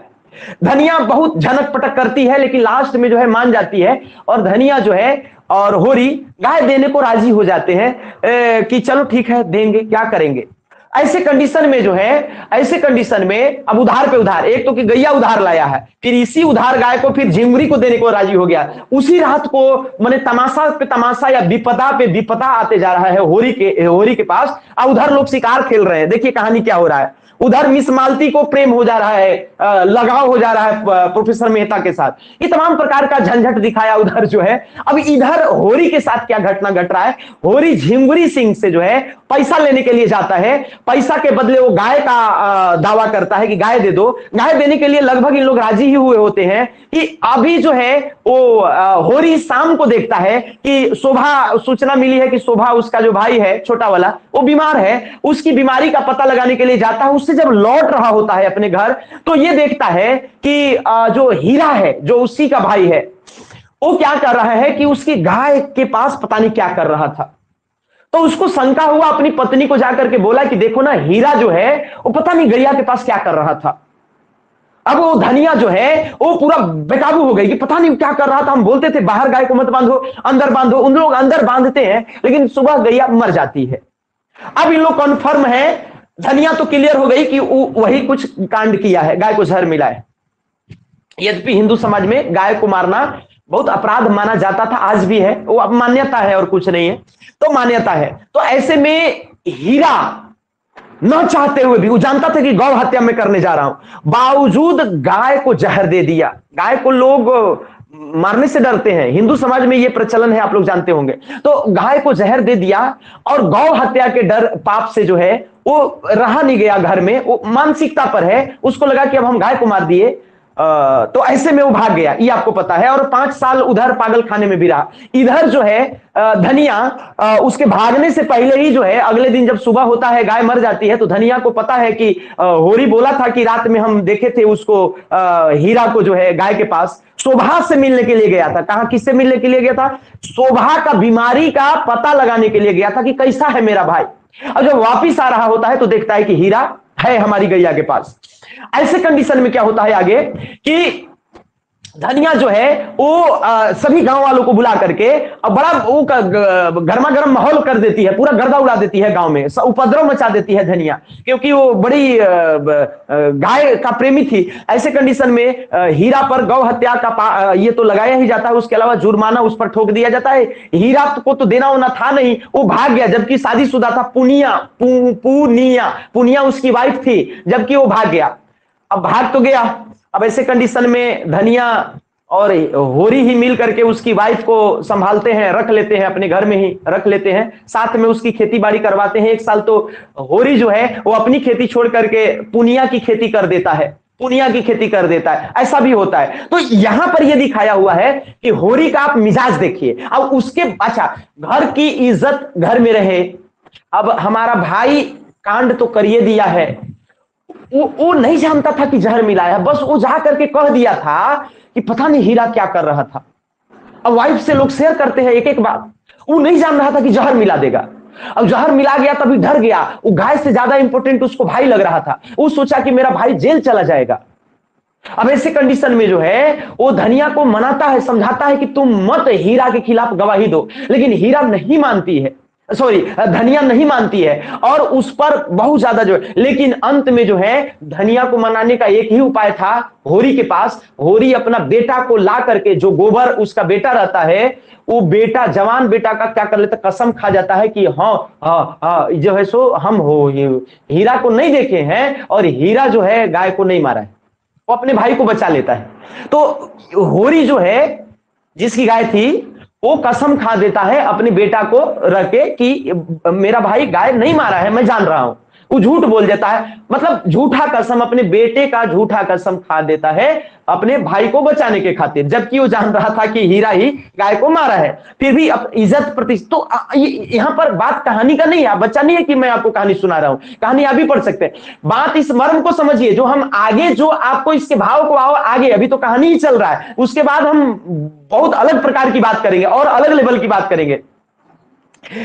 धनिया बहुत झनक पटक करती है, लेकिन लास्ट में जो है मान जाती है, और धनिया जो है और होरी गाय देने को राजी हो जाते हैं कि चलो ठीक है देंगे, क्या करेंगे। ऐसे कंडीशन में जो है, ऐसे कंडीशन में अब उधार पे उधार, एक तो कि गैया उधार लाया है, फिर इसी उधार गाय को फिर झिंगुरी को देने को राजी हो गया। उसी रात को माने तमाशा पे तमाशा या विपदा पे विपदा आते जा रहा है होरी के पास। अब उधर लोग शिकार खेल रहे हैं, देखिए कहानी क्या हो रहा है। उधर मिस मालती को प्रेम हो जा रहा है, लगाव हो जा रहा है प्रोफेसर मेहता के साथ, ये तमाम प्रकार का झंझट दिखाया उधर जो है। अब इधर होरी के साथ क्या घटना घट रहा है, होरी झिंगुरी सिंह से जो है पैसा लेने के लिए जाता है, पैसा के बदले वो गाय का दावा करता है कि गाय दे दो। गाय देने के लिए लगभग इन लोग राजी ही हुए होते हैं कि अभी जो है वो होरी शाम को देखता है कि शोभा, सूचना मिली है कि शोभा उसका जो भाई है छोटा वाला वो बीमार है, उसकी बीमारी का पता लगाने के लिए जाता है। उससे जब लौट रहा होता है अपने घर तो ये देखता है कि जो हीरा है जो उसी का भाई है वो क्या कर रहा है कि उसकी गाय के पास पता नहीं क्या कर रहा था। तो उसको शंका हुआ, अपनी पत्नी को जाकर के बोला कि देखो ना हीरा जो है वो पता नहीं गैया के पास क्या कर रहा था। अब वो धनिया जो है वो पूरा बेकाबू हो गई कि पता नहीं क्या कर रहा था, हम बोलते थे बाहर गाय को मत बांधो अंदर बांधो, उन लोग अंदर बांधते हैं लेकिन सुबह गैया मर जाती है। अब इन लोग कन्फर्म है, धनिया तो क्लियर हो गई कि वही कुछ कांड किया है, गाय को जहर मिला है। यद्यपि हिंदू समाज में गाय को मारना बहुत अपराध माना जाता था, आज भी है, वो अब मान्यता है और कुछ नहीं है, तो मान्यता है। तो ऐसे में हीरा न चाहते हुए भी, वो जानता था कि गौ हत्या में करने जा रहा हूं, बावजूद गाय को जहर दे दिया। गाय को लोग मारने से डरते हैं, हिंदू समाज में यह प्रचलन है, आप लोग जानते होंगे। तो गाय को जहर दे दिया और गौ हत्या के डर पाप से जो है वो रहा नहीं गया घर में, वो मानसिकता पर है, उसको लगा कि अब हम गाय को मार दिए, तो ऐसे में वो भाग गया, ये आपको पता है। और 5 साल उधर पागल खाने में भी रहा। इधर जो है धनिया उसके भागने से पहले ही जो है अगले दिन जब सुबह होता है गाय मर जाती है, तो धनिया को पता है कि होरी बोला था कि रात में हम देखे थे उसको, हीरा को जो है गाय के पास शोभा से मिलने के लिए गया था। कहां किससे मिलने के लिए गया था? शोभा का बीमारी का पता लगाने के लिए गया था कि कैसा है मेरा भाई। अब जब वापिस आ रहा होता है तो देखता है कि हीरा है हमारी गैया के पास। ऐसे कंडीशन में क्या होता है आगे कि धनिया जो है वो सभी गांव वालों को बुला करके बड़ा वो गर्मा गर्म माहौल कर देती है, पूरा गर्दा उड़ा देती है गांव में, उपद्रव मचा देती है धनिया, क्योंकि वो बड़ी गाय का प्रेमी थी। ऐसे कंडीशन में हीरा पर गौ हत्या का ये तो लगाया ही जाता है, उसके अलावा जुर्माना उस पर ठोक दिया जाता है। हीरा को तो देना होना था नहीं, वो भाग गया, जबकि शादीशुदा था। पुनिया उसकी वाइफ थी, जबकि वो भाग गया। अब भाग तो गया, अब ऐसे कंडीशन में धनिया और होरी ही मिल करके उसकी वाइफ को संभालते हैं, रख लेते हैं, अपने घर में ही रख लेते हैं, साथ में उसकी खेती बाड़ी करवाते हैं। 1 साल तो होरी जो है वो अपनी खेती छोड़ करके पुनिया की खेती कर देता है, पुनिया की खेती कर देता है, ऐसा भी होता है। तो यहां पर यह दिखाया हुआ है कि होरी का आप मिजाज देखिए। अब उसके अच्छा, घर की इज्जत घर में रहे। अब हमारा भाई कांड तो करिए दिया है, वो नहीं जानता था कि जहर मिलाया, बस वो जा करके कह दिया था कि पता नहीं हीरा क्या कर रहा था। अब वाइफ से लोग शेयर करते हैं एक एक बात, वो नहीं जान रहा था कि जहर मिला देगा। अब जहर मिला गया तभी डर गया, वो गाय से ज्यादा इंपॉर्टेंट उसको भाई लग रहा था। वो सोचा कि मेरा भाई जेल चला जाएगा। अब ऐसे कंडीशन में जो है वो धनिया को मनाता है, समझाता है कि तुम मत हीरा के खिलाफ गवाही दो, लेकिन हीरा नहीं मानती है, सॉरी धनिया नहीं मानती है और उस पर बहुत ज्यादा जो है। लेकिन अंत में जो है धनिया को मनाने का एक ही उपाय था होरी के पास। होरी अपना बेटा को ला करके, जो गोबर उसका बेटा रहता है, वो बेटा, जवान बेटा का क्या कर लेता, कसम खा जाता है कि हाँ हाँ हाँ जो है सो हम हो हीरा को नहीं देखे हैं और हीरा जो है गाय को नहीं मारा है। वो अपने भाई को बचा लेता है। तो होरी जो है जिसकी गाय थी, वो कसम खा देता है अपने बेटा को रख के कि मेरा भाई गाय नहीं मारा है, मैं जान रहा हूं। वो झूठ बोल देता है, मतलब झूठा कसम, अपने बेटे का झूठा कसम खा देता है अपने भाई को बचाने के खातिर, जबकि वो जान रहा था कि हीरा ही गाय को मारा है। फिर भी इज्जत प्रतिष्ठा। तो यहां पर बात कहानी का नहीं है, बच्चा नहीं है कि मैं आपको कहानी सुना रहा हूं, कहानी आप भी पढ़ सकते हैं। बात इस मर्म को समझिए, जो हम आगे, जो आपको इसके भाव को आओ आगे, अभी तो कहानी ही चल रहा है, उसके बाद हम बहुत अलग प्रकार की बात करेंगे और अलग लेवल की बात करेंगे।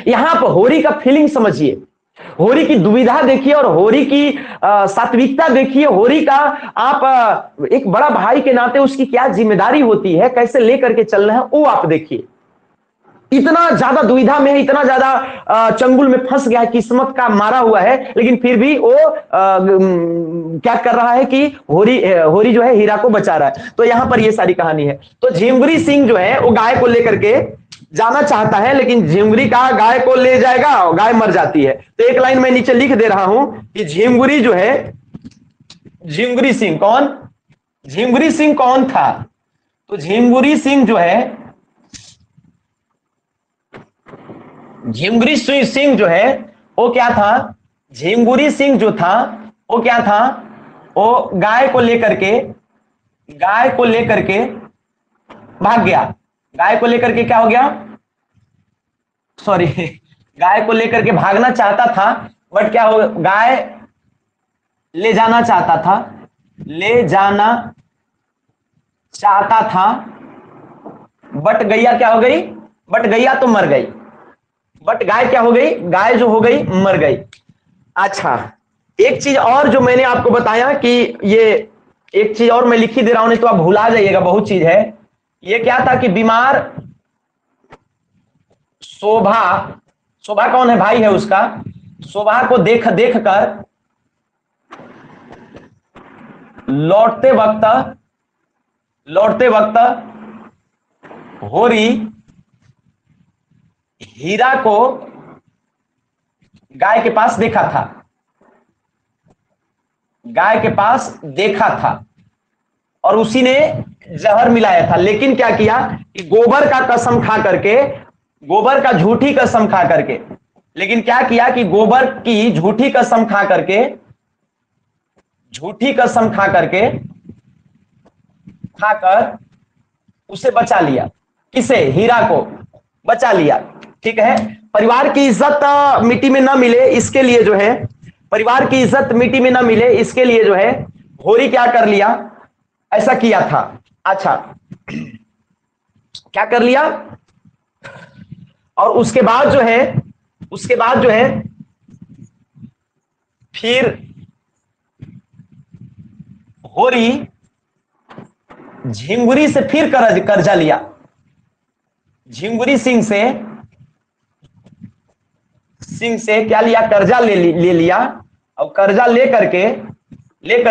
यहां पर होरी का फीलिंग समझिए, होरी की दुविधा देखिए और होरी की सात्विकता देखिए। होरी का आप एक बड़ा भाई के नाते उसकी क्या जिम्मेदारी होती है, कैसे लेकर के चलना है, वो आप देखिए। इतना ज्यादा दुविधा में है, इतना ज्यादा चंगुल में फंस गया है, किस्मत का मारा हुआ है, लेकिन फिर भी वो क्या कर रहा है कि होरी जो है हीरा को बचा रहा है। तो यहां पर ये सारी कहानी है। तो झिमरी सिंह जो है वो गाय को लेकर के जाना चाहता है, लेकिन झिमरी का गाय को ले जाएगा और गाय मर जाती है। तो एक लाइन मैं नीचे लिख दे रहा हूं कि झिमरी जो है, झिमरी सिंह कौन, झिमरी सिंह कौन था? तो झिमरी सिंह जो है, झिमरी सिंह जो है वो क्या था? झिमरी सिंह जो था वो क्या था? वो गाय को लेकर के भाग गया। गाय को लेकर के क्या हो गया, सॉरी गाय को लेकर के भागना चाहता था, बट क्या हो, गाय ले जाना चाहता था, ले जाना चाहता था, बट गैया क्या हो गई? बट गैया तो मर गई। बट गाय क्या हो गई? गाय जो हो गई मर गई। अच्छा, एक चीज और जो मैंने आपको बताया कि ये एक चीज और मैं लिख ही दे रहा हूं, नहीं तो आप भुला जाइएगा, बहुत चीज है। ये क्या था कि बीमार शोभा, शोभा कौन है? भाई है उसका। शोभा को देख कर लौटते वक्त होरी हीरा को गाय के पास देखा था, गाय के पास देखा था और उसी ने जहर मिलाया था। लेकिन क्या किया कि गोबर का कसम खा करके, गोबर का झूठी कसम खा करके, लेकिन क्या किया कि गोबर की झूठी कसम खा करके, झूठी कसम खाकर उसे बचा लिया। किसे? हीरा को बचा लिया। ठीक है, परिवार की इज्जत मिट्टी में ना मिले इसके लिए जो है, परिवार की इज्जत मिट्टी में ना मिले इसके लिए जो है होरी क्या कर लिया, ऐसा किया था। अच्छा, क्या कर लिया? और उसके बाद जो है फिर होरी झिंगुरी से फिर कर्जा लिया, झिंगुरी सिंह से क्या लिया? कर्जा ले लिया। और कर्जा लेकर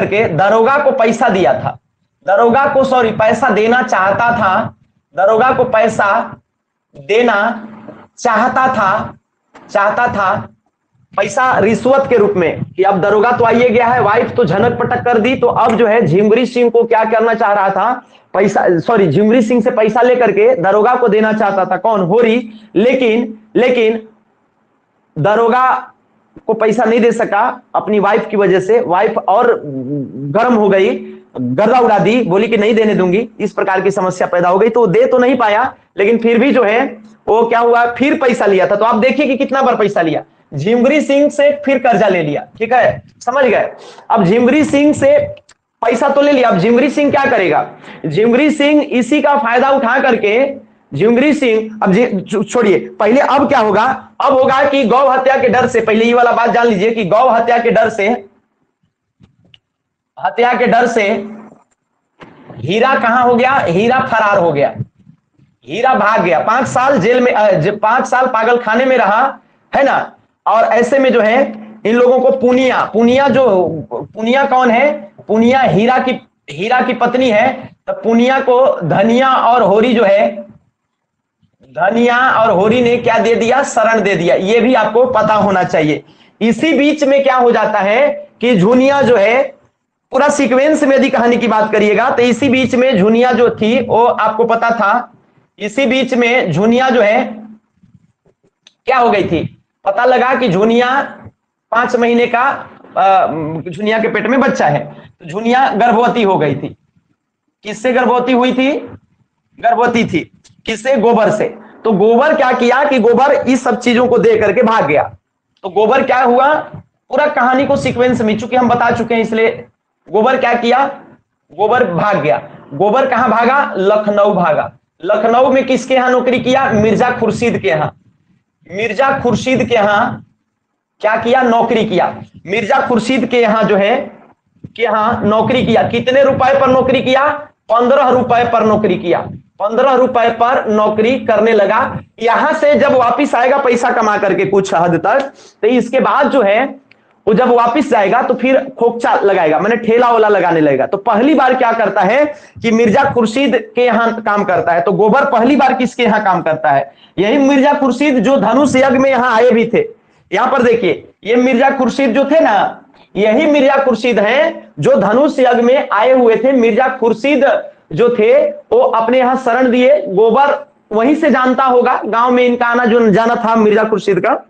के दरोगा को पैसा दिया था, दरोगा को सॉरी पैसा देना चाहता था, दरोगा को पैसा देना चाहता था पैसा रिश्वत के रूप में, कि अब दरोगा तो आइए गया है, वाइफ तो झनक पटक कर दी, तो अब जो है झिमरी सिंह को क्या करना चाह रहा था? पैसा, सॉरी झिमरी सिंह से पैसा लेकर के दरोगा को देना चाहता था। कौन? होरी। लेकिन दरोगा को पैसा नहीं दे सका अपनी वाइफ की वजह से। वाइफ और गर्म हो गई, गर्दा उड़ा दी, बोली कि नहीं देने दूंगी। इस प्रकार की समस्या पैदा हो गई, तो दे तो नहीं पाया, लेकिन फिर भी जो है वो क्या हुआ, फिर पैसा लिया था। तो आप देखिए कि कितना बार पैसा लिया, झिमरी सिंह से फिर कर्जा ले लिया। ठीक है, समझ गए? अब झिमरी सिंह से पैसा तो ले लिया, अब झिमरी सिंह क्या करेगा? झिमरी सिंह इसी का फायदा उठा करके झुंगरी सिंह, अब छोड़िए, पहले अब क्या होगा, अब होगा कि गौ हत्या के डर से, पहले ये वाला बात जान लीजिए कि गौ हत्या के डर से, हत्या के डर से हीरा कहां हो गया, हीरा फरार हो गया, हीरा भाग गया, 5 साल जेल में 5 साल पागल खाने में रहा, है ना। और ऐसे में जो है इन लोगों को पुनिया, पुनिया कौन है, पुनिया हीरा की पत्नी है, तो पुनिया को धनिया और होरी जो है, धनिया और होरी ने क्या दे दिया, शरण दे दिया, ये भी आपको पता होना चाहिए। इसी बीच में क्या हो जाता है कि झुनिया जो है, पूरा सीक्वेंस में यदि कहानी की बात करिएगा तो इसी बीच में झुनिया जो थी वो आपको पता था, इसी बीच में झुनिया जो है क्या हो गई थी, पता लगा कि झुनिया 5 महीने का झुनिया के पेट में बच्चा है, तो झुनिया गर्भवती हो गई थी। किससे गर्भवती हुई थी, गर्भवती थी किससे, गोबर से। तो गोबर क्या किया कि गोबर इस सब चीजों को दे करके भाग गया। तो गोबर क्या हुआ, पूरा कहानी को सीक्वेंस में चूंकि हम बता चुके हैं इसलिए गोबर क्या किया, गोबर भाग गया। गोबर कहां भागा, लखनऊ भागा। लखनऊ में किसके यहां नौकरी किया, मिर्जा खुर्शीद के यहां, मिर्जा खुर्शीद के यहां क्या किया, नौकरी किया। मिर्जा खुर्शीद के यहां जो है कि यहां नौकरी किया। कितने रुपए पर नौकरी किया, 15 रुपए पर नौकरी किया, 15 रुपए पर नौकरी करने लगा। यहां से जब वापिस आएगा पैसा कमा करके कुछ हद तक, तो इसके बाद जो है वो जब वापिस जाएगा तो फिर खोखचा लगाएगा, मैंने ठेला वाला लगाने लगेगा। तो पहली बार क्या करता है कि मिर्जा खुर्शीद के यहां काम करता है। तो गोबर पहली बार किसके यहां काम करता है, यही मिर्जा खुर्शीद जो धनुष यज्ञ में यहां आए भी थे। यहां पर देखिए ये मिर्जा खुर्शीद जो थे ना, यही मिर्जा खुर्शीद हैं जो धनुष यज्ञ में आए हुए थे। मिर्जा खुर्शीद जो थे वो अपने यहां शरण दिए। गोबर वहीं से जानता होगा, गांव में इनका आना जो जाना था मिर्जा खुर्शीद का।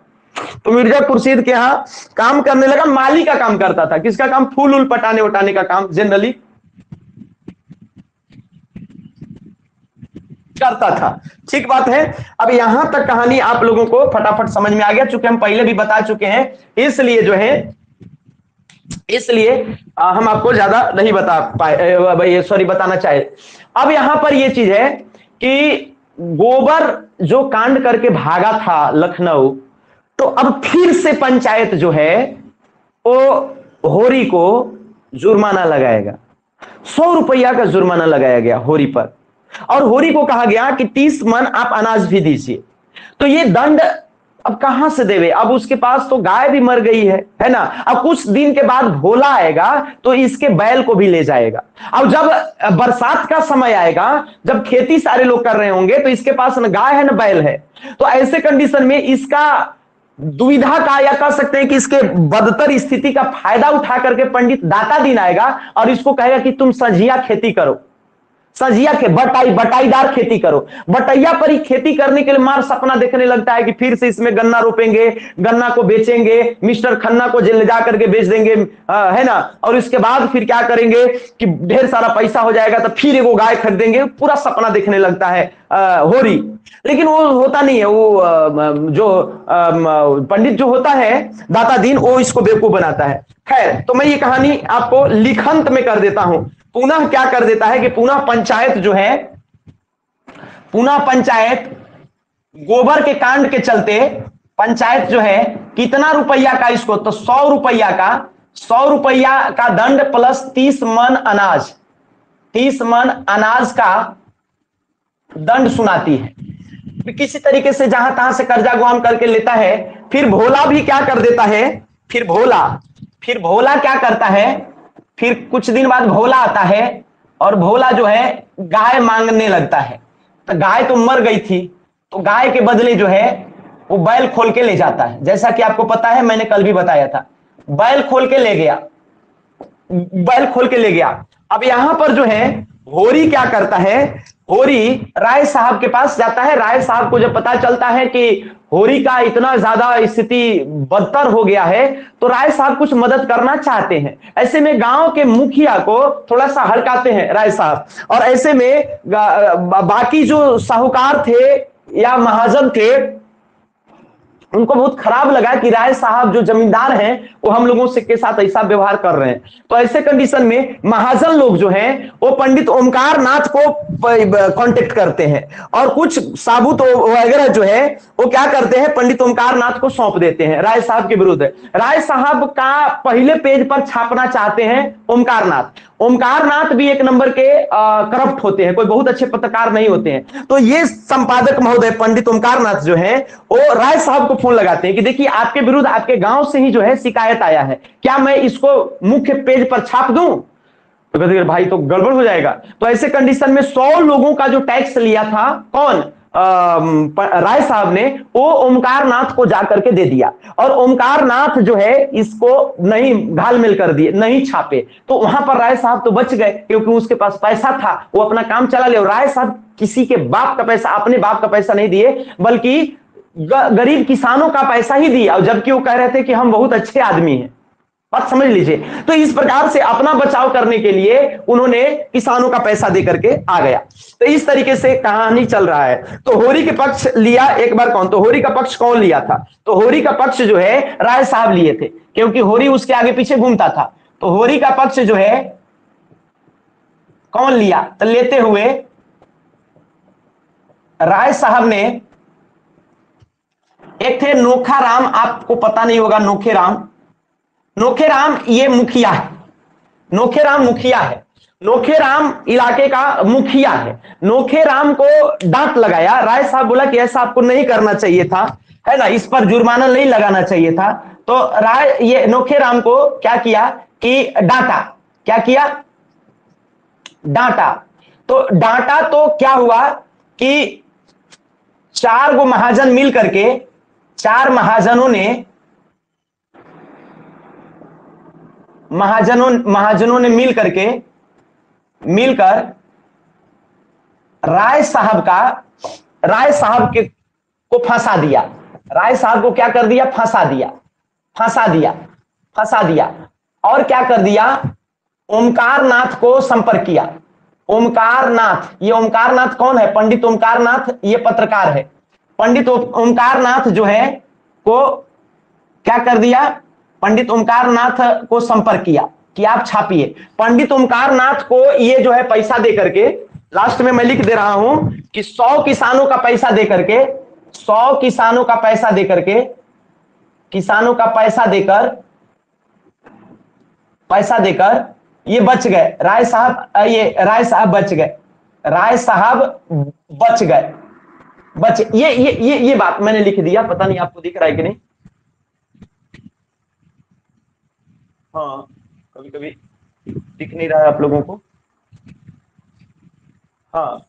तो मिर्जा खुर्शीद के यहां काम करने लगा, माली का काम करता था। किसका काम, फूल उल पटाने उठाने का काम जनरली करता था। ठीक बात है। अब यहां तक कहानी आप लोगों को फटाफट समझ में आ गया, चूंकि हम पहले भी बता चुके हैं, इसलिए जो है हम आपको ज्यादा नहीं बता पाए, सॉरी बताना चाहे। अब यहां पर यह चीज है कि गोबर जो कांड करके भागा था लखनऊ, तो अब फिर से पंचायत जो है वो होरी को जुर्माना लगाएगा। 100 रुपया का जुर्माना लगाया गया होरी पर, और होरी को कहा गया कि 30 मन आप अनाज भी दीजिए। तो ये दंड अब कहां से देवे, अब उसके पास तो गाय भी मर गई है ना। अब कुछ दिन के बाद भोला आएगा तो इसके बैल को भी ले जाएगा। अब जब बरसात का समय आएगा, जब खेती सारे लोग कर रहे होंगे, तो इसके पास न गाय है न बैल है। तो ऐसे कंडीशन में इसका दुविधा का, या कह सकते हैं कि इसके बदतर स्थिति का फायदा उठा करके पंडित दाता दिन आएगा और इसको कहेगा कि तुम सजिया खेती करो, सजिया के बटाईदार खेती करो। बटैया पर ही खेती करने के लिए मार सपना देखने लगता है कि फिर से इसमें गन्ना रोपेंगे, गन्ना को बेचेंगे, मिस्टर खन्ना को जेल ले जा करके बेच देंगे, है ना। और इसके बाद फिर क्या करेंगे कि ढेर सारा पैसा हो जाएगा तो फिर एगो गाय खरीदेंगे, पूरा सपना देखने लगता है होरी। लेकिन वो होता नहीं है, वो जो पंडित जो होता है दाता दीन, वो इसको बेवकूफ बनाता है। खैर, तो मैं ये कहानी आपको लिखंत में कर देता हूं। पुनः क्या कर देता है कि पुनः पंचायत जो है, पुनः पंचायत गोबर के कांड के चलते पंचायत जो है कितना रुपया का इसको, तो 100 रुपया का, 100 रुपया का दंड प्लस 30 मन अनाज, 30 मन अनाज का दंड सुनाती है। किसी तरीके से जहां तहां से कर्जा गुआम करके लेता है। फिर भोला भी क्या कर देता है, फिर भोला क्या करता है, फिर कुछ दिन बाद भोला आता है और भोला जो है गाय मांगने लगता है। तो गाय तो मर गई थी, तो गाय के बदले जो है वो बैल खोल के ले जाता है। जैसा कि आपको पता है, मैंने कल भी बताया था, बैल खोल के ले गया, बैल खोल के ले गया। अब यहां पर जो है होरी क्या करता है, होरी राय साहब के पास जाता है। राय साहब को जब पता चलता है कि होरी का इतना ज्यादा स्थिति बदतर हो गया है, तो राय साहब कुछ मदद करना चाहते हैं। ऐसे में गांव के मुखिया को थोड़ा सा हड़काते हैं राय साहब, और ऐसे में बाकी जो साहूकार थे या महाजन थे उनको बहुत खराब लगा कि राय साहब जो जमींदार हैं वो हम लोगों से के साथ ऐसा व्यवहार कर रहे हैं। तो ऐसे कंडीशन में महाजन लोग जो हैं वो पंडित ओमकार नाथ को कांटेक्ट करते हैं और कुछ साबुत वगैरह जो है वो क्या करते हैं, पंडित ओमकार नाथ को सौंप देते हैं राय साहब के विरुद्ध। राय साहब का पहले पेज पर छापना चाहते हैं ओमकार नाथ। ओमकार नाथ भी एक नंबर के करप्ट होते हैं, कोई बहुत अच्छे पत्रकार नहीं होते हैं। तो ये संपादक महोदय पंडित ओमकार नाथ जो है वो राय साहब को फोन लगाते हैं कि देखिए आपके विरुद्ध आपके गांव से ही जो है शिकायत आया है, क्या मैं इसको मुख्य पेज पर छाप दूं? तो कहते भाई तो गड़बड़ हो जाएगा। तो ऐसे कंडीशन में 100 लोगों का जो टैक्स लिया था कौन, राय साहब ने, वो ओमकार नाथ को जाकर के दे दिया और ओमकार नाथ जो है इसको नहीं घालमेल कर दिए, नहीं छापे। तो वहां पर राय साहब तो बच गए क्योंकि उसके पास पैसा था, वो अपना काम चला ले। और राय साहब किसी के बाप का पैसा, अपने बाप का पैसा नहीं दिए बल्कि गरीब किसानों का पैसा ही दिया, और जबकि वो कह रहे थे कि हम बहुत अच्छे आदमी हैं। बात समझ लीजिए। तो इस प्रकार से अपना बचाव करने के लिए उन्होंने किसानों का पैसा दे करके आ गया। तो इस तरीके से कहानी चल रहा है। तो होरी के पक्ष लिया एक बार कौन, तो होरी का पक्ष कौन लिया था? तो होरी का पक्ष जो है राय साहब लिए थे क्योंकि होरी उसके आगे पीछे घूमता था। तो होरी का पक्ष जो है कौन लिया? तो लेते हुए राय साहब ने, एक थे नोखा राम, आपको पता नहीं होगा नोखे राम। नोखे राम ये मुखिया है, नोखे राम मुखिया है, नोखे राम इलाके का मुखिया है। नोखे राम को डांट लगाया, राय साहब बोला कि ऐसा आपको नहीं करना चाहिए था, है ना, इस पर जुर्माना नहीं लगाना चाहिए था। तो राय ये नोखे राम को क्या किया कि डांटा। क्या किया? डांटा। तो डांटा तो क्या हुआ कि 4 गो महाजन मिल करके, 4 महाजनों ने महाजनों ने मिलकर राय साहब के को फंसा दिया। राय साहब को क्या कर दिया? फंसा दिया। और क्या कर दिया? ओमकार नाथ को संपर्क किया। ओमकार नाथ, ये ओमकार नाथ कौन है? पंडित ओमकार नाथ, ये पत्रकार है। पंडित ओमकार नाथ जो है को क्या कर दिया? पंडित ओमकार नाथ को संपर्क किया कि आप छापिए। पंडित ओमकार नाथ को ये जो है पैसा दे करके, लास्ट में मैं लिख दे रहा हूं कि 100 किसानों का पैसा दे करके, 100 किसानों का पैसा दे करके, पैसा देकर ये बच गए राय साहब, राय साहब बच गए। ये बात मैंने लिख दिया, पता नहीं आपको दिख रहा है कि नहीं। हाँ, कभी कभी दिख नहीं रहा है आप लोगों को। हाँ,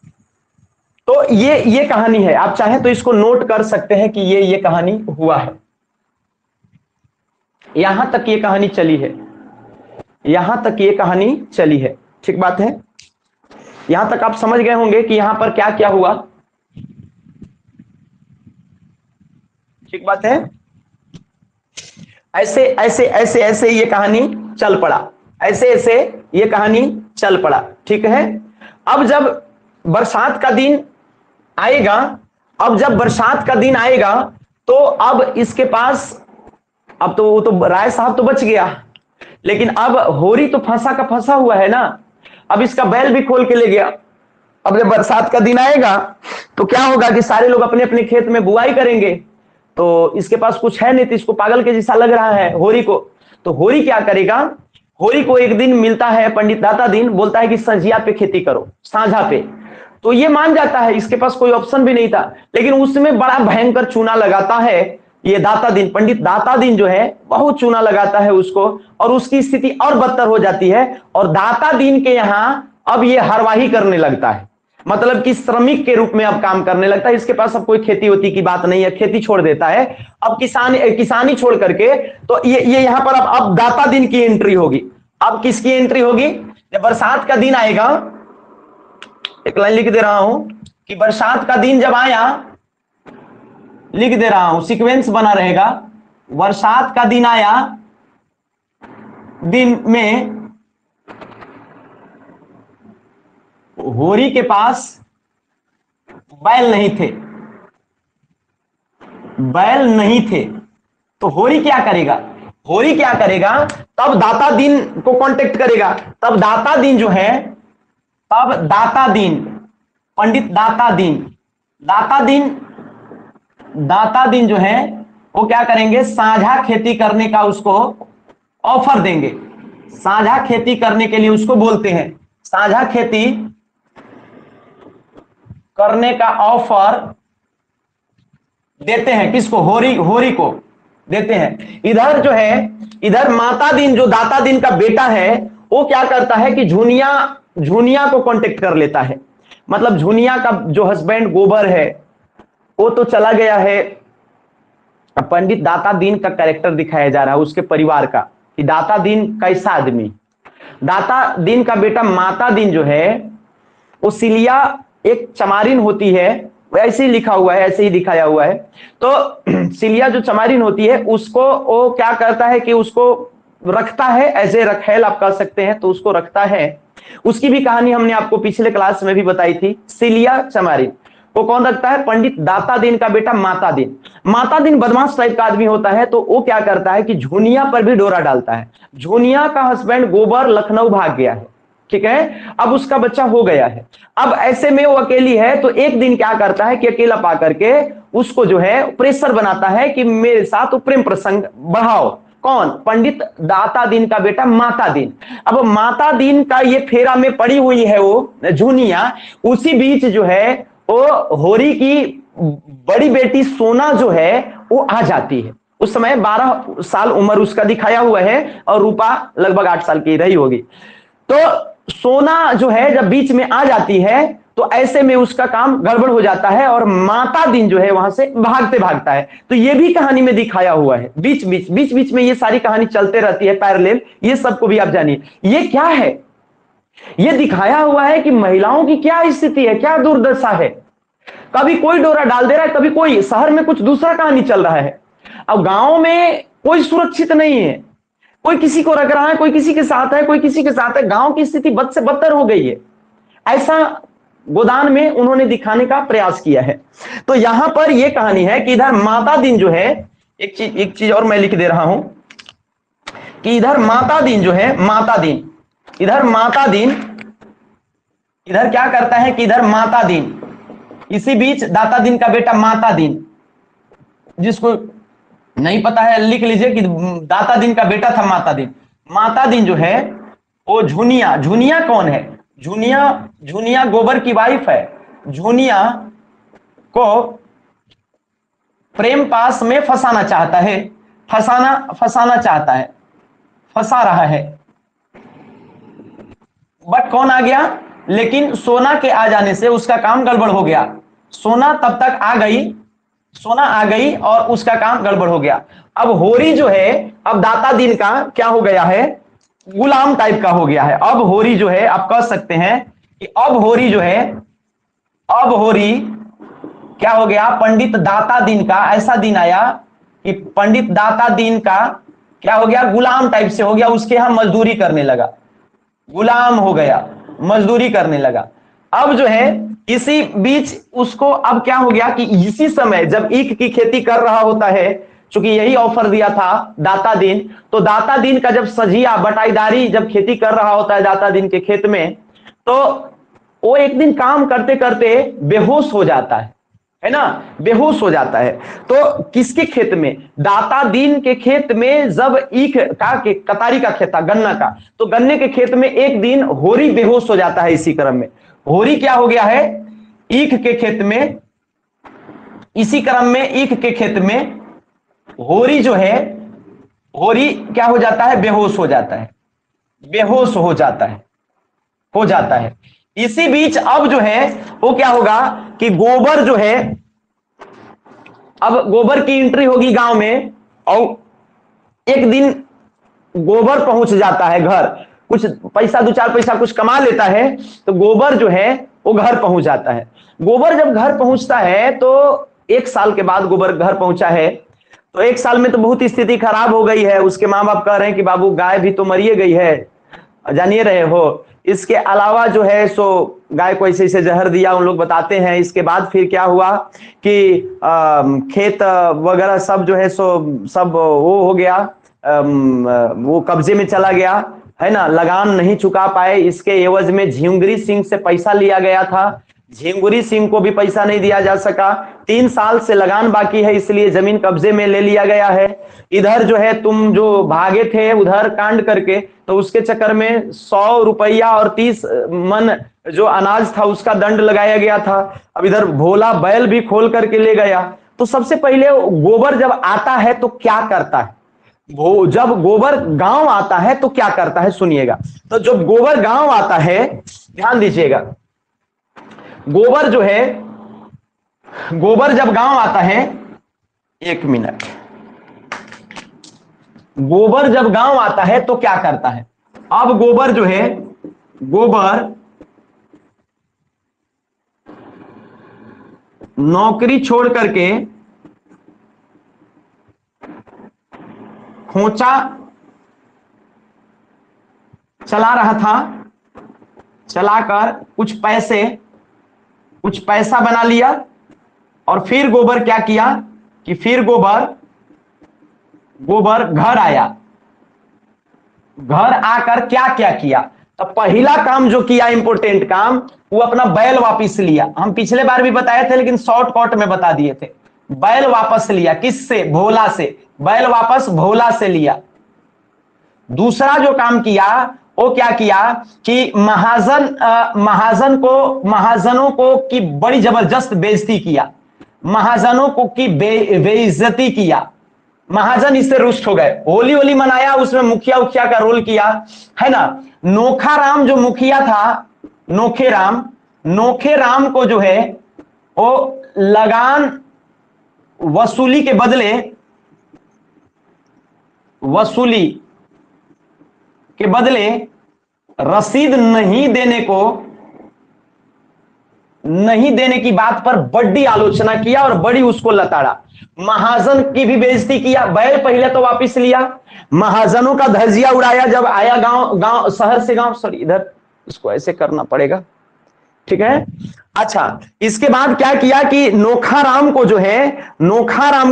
तो ये कहानी है, आप चाहें तो इसको नोट कर सकते हैं कि ये कहानी हुआ है। यहां तक ये कहानी चली है, ठीक बात है। यहां तक आप समझ गए होंगे कि यहां पर क्या क्या हुआ, ठीक बात है। ऐसे ये कहानी चल पड़ा, ऐसे ये कहानी चल पड़ा, ठीक है। अब जब बरसात का दिन आएगा, तो अब इसके पास, अब तो वो तो राय साहब तो बच गया, लेकिन अब होरी तो फंसा का फंसा हुआ है ना। अब इसका बैल भी खोल के ले गया। अब जब बरसात का दिन आएगा तो क्या होगा कि सारे लोग अपने अपने खेत में बुआई करेंगे, तो इसके पास कुछ है नहीं, तो इसको पागल के जैसा लग रहा है होरी को। तो होरी क्या करेगा? होरी को एक दिन मिलता है पंडित दाता दिन, बोलता है कि संझिया पे खेती करो, साझा पे। तो ये मान जाता है, इसके पास कोई ऑप्शन भी नहीं था। लेकिन उसमें बड़ा भयंकर चूना लगाता है ये दाता दिन, पंडित दाता दिन जो है बहुत चूना लगाता है उसको, और उसकी स्थिति और बदतर हो जाती है। और दाता दिन के यहां अब ये हरवाही करने लगता है, मतलब कि श्रमिक के रूप में अब काम करने लगता है। इसके पास अब कोई खेती होती की बात नहीं है, खेती छोड़ देता है, अब किसानी छोड़ करके। तो ये यहां पर अब दाता दिन की एंट्री होगी। अब किसकी एंट्री होगी? जब बरसात का दिन आएगा, एक लाइन लिख दे रहा हूं कि बरसात का दिन जब आया, लिख दे रहा हूं, सीक्वेंस बना रहेगा। बरसात का दिन आया, दिन में होरी के पास बैल नहीं थे, बैल नहीं थे, तो होरी क्या करेगा, होरी क्या करेगा, तब दाता दीन को कांटेक्ट करेगा। तब दाता दीन जो है, तब दाता दीन, पंडित दाता दीन, दाता दीन, दाता दीन जो है वो क्या करेंगे, साझा खेती करने का उसको ऑफर देंगे। साझा खेती करने के लिए उसको बोलते हैं, साझा खेती करने का ऑफर देते हैं। किसको, होरी, होरी को देते हैं। इधर जो है, इधर माता दीन जो दाता दीन का बेटा है वो क्या करता है कि झुनिया, झुनिया को कांटेक्ट कर लेता है। मतलब झुनिया का जो हस्बैंड गोबर है वो तो चला गया है। पंडित दाता दीन का कैरेक्टर दिखाया जा रहा है उसके परिवार का, कि दाता दीन कैसा आदमी। दाता दीन का बेटा माता दीन जो है वो सिलिया एक चमारिन होती है, ऐसे ही लिखा हुआ है, ऐसे ही दिखाया हुआ है। तो सिलिया जो चमारिन होती है उसको वो क्या करता है कि उसको रखता है, ऐसे रखेल आप कह सकते हैं, तो उसको रखता है। उसकी भी कहानी हमने आपको पिछले क्लास में भी बताई थी। सिलिया चमारिन वो कौन रखता है, पंडित दाता दीन का बेटा माता दीन। माता दीन बदमाश टाइप का आदमी होता है, तो वो क्या करता है कि झुनिया पर भी डोरा डालता है। झुनिया का हस्बैंड गोबर लखनऊ भाग गया है, ठीक है, अब उसका बच्चा हो गया है। अब ऐसे में वो अकेली है, तो एक दिन क्या करता है कि अकेला पा करके उसको जो है प्रेशर बनाता है कि मेरे साथ प्रेम प्रसंग बढ़ाओ। कौन, पंडित दाता दीन का बेटा माता दीन। अब माता दीन का ये फेरा में पड़ी हुई है वो झुनिया। उसी बीच जो है वो होरी की बड़ी बेटी सोना जो है वो आ जाती है। उस समय 12 साल उम्र उसका दिखाया हुआ है और रूपा लगभग 8 साल की रही होगी। तो सोना जो है जब बीच में आ जाती है तो ऐसे में उसका काम गड़बड़ हो जाता है और माता दीन जो है वहां से भागते भागता है। तो ये भी कहानी में दिखाया हुआ है। बीच बीच में ये सारी कहानी चलते रहती है पैरेलल, ये सबको भी आप जानिए। ये क्या है, ये दिखाया हुआ है कि महिलाओं की क्या स्थिति है, क्या दुर्दशा है। कभी कोई डोरा डाल दे रहा है, कभी कोई, शहर में कुछ दूसरा कहानी चल रहा है। अब गांव में कोई सुरक्षित नहीं है, कोई किसी को रख रहा है, कोई किसी के साथ है, कोई किसी के साथ है। गांव की स्थिति बद से बदतर हो गई है। ऐसा गोदान में उन्होंने दिखाने का प्रयास किया है। तो यहां पर यह कहानी है कि इधर माता दीन जो है, एक चीज और मैं लिख दे रहा हूं कि इधर माता दीन जो है, माता दीन, इधर माता दीन, इधर क्या करता है कि इधर माता दीन, इसी बीच दाता दीन का बेटा माता दीन, जिसको नहीं पता है लिख लीजिए कि दाता दीन का बेटा था माता दीन। माता दीन जो है वो झुनिया, झुनिया कौन है, झुनिया, झुनिया गोबर की वाइफ है। झुनिया को प्रेम पास में फंसाना चाहता है, फंसाना चाहता है, फंसा रहा है। बट कौन आ गया, लेकिन सोना के आ जाने से उसका काम गड़बड़ हो गया। सोना तब तक आ गई, सोना आ गई और उसका काम गड़बड़ हो गया। अब होरी जो है, अब दाता दीन का क्या हो गया है, गुलाम टाइप का हो गया है। अब होरी जो है, आप कह सकते हैं कि अब होरी जो है, अब होरी क्या हो गया, पंडित दाता दीन का ऐसा दिन आया कि पंडित दाता दीन का क्या हो गया, गुलाम टाइप से हो गया। उसके यहां मजदूरी करने लगा, गुलाम हो गया, मजदूरी करने लगा। अब जो है इसी बीच उसको अब क्या हो गया कि इसी समय जब ईख की खेती कर रहा होता है, चूंकि यही ऑफर दिया था दाता दीन, तो दाता दीन का जब सजिया बटाईदारी जब खेती कर रहा होता है दाता दीन के खेत में, तो वो एक दिन काम करते करते बेहोश हो जाता है ना, बेहोश हो जाता है। तो किसके खेत में, दाता दीन के खेत में जब ईख का कतारी का खेत था, गन्ना का, तो गन्ने के खेत में एक दिन होरी बेहोश हो जाता है। इसी क्रम में होरी क्या हो गया है, ईख के खेत में, इसी क्रम में ईख के खेत में होरी जो है, होरी क्या हो जाता है, बेहोश हो जाता है, बेहोश हो जाता है, हो जाता है। इसी बीच अब जो है वो क्या होगा कि गोबर जो है, अब गोबर की एंट्री होगी गांव में, और एक दिन गोबर पहुंच जाता है घर, कुछ पैसा, 2-4 पैसा कुछ कमा लेता है, तो गोबर जो है वो घर पहुंच जाता है। गोबर जब घर पहुंचता है तो 1 साल के बाद गोबर घर पहुंचा है, तो 1 साल में तो बहुत स्थिति खराब हो गई है। उसके माँ बाप कह रहे हैं कि बाबू गाय भी तो मरिए गई है, जानिए रहे हो। इसके अलावा जो है सो गाय को ऐसे ऐसे जहर दिया, उन लोग बताते हैं। इसके बाद फिर क्या हुआ कि खेत वगैरह सब जो है सो सब वो हो गया, वो कब्जे में चला गया, है ना। लगान नहीं चुका पाए, इसके एवज में झिंगुरी सिंह से पैसा लिया गया था, झिंगुरी सिंह को भी पैसा नहीं दिया जा सका। 3 साल से लगान बाकी है, इसलिए जमीन कब्जे में ले लिया गया है। इधर जो है तुम जो भागे थे उधर कांड करके, तो उसके चक्कर में 100 रुपया और 30 मन जो अनाज था उसका दंड लगाया गया था। अब इधर भोला बैल भी खोल करके ले गया। तो सबसे पहले गोबर जब आता है तो क्या करता है, वो जब गोबर गांव आता है तो क्या करता है, सुनिएगा। तो जब गोबर गांव आता है, ध्यान दीजिएगा, गोबर जो है, गोबर जब गांव आता है, 1 मिनट, गोबर जब गांव आता है तो क्या करता है। अब गोबर जो है, गोबर नौकरी छोड़ करके खोचा चला रहा था, चलाकर कुछ पैसा बना लिया, और फिर गोबर क्या किया कि फिर गोबर घर आया। घर आकर क्या क्या किया, तो पहला काम जो किया, इंपोर्टेंट काम, वो अपना बैल वापस लिया। हम पिछले बार भी बताए थे लेकिन शॉर्टकट में बता दिए थे। बैल वापस लिया, किससे, भोला से। बैल वापस भोला से लिया। दूसरा जो काम किया वो क्या किया कि महाजनों को की बड़ी जबरदस्त बेइज्जती किया, महाजनों को की बेइज्जती किया। महाजन इससे रुष्ट हो गए। होली मनाया, उसमें मुखिया का रोल किया, है ना। नोखा राम जो मुखिया था, नोखे राम को जो है वो लगान वसूली के बदले रसीद नहीं देने की बात पर बड़ी आलोचना किया और बड़ी उसको लताड़ा। महाजन की भी बेइज्जती किया। बैल पहले तो वापस लिया, महाजनों का धजिया उड़ाया जब आया गांव शहर से गांव, सॉरी इधर इसको ऐसे करना पड़ेगा, ठीक है। अच्छा, इसके बाद क्या किया कि नोखा राम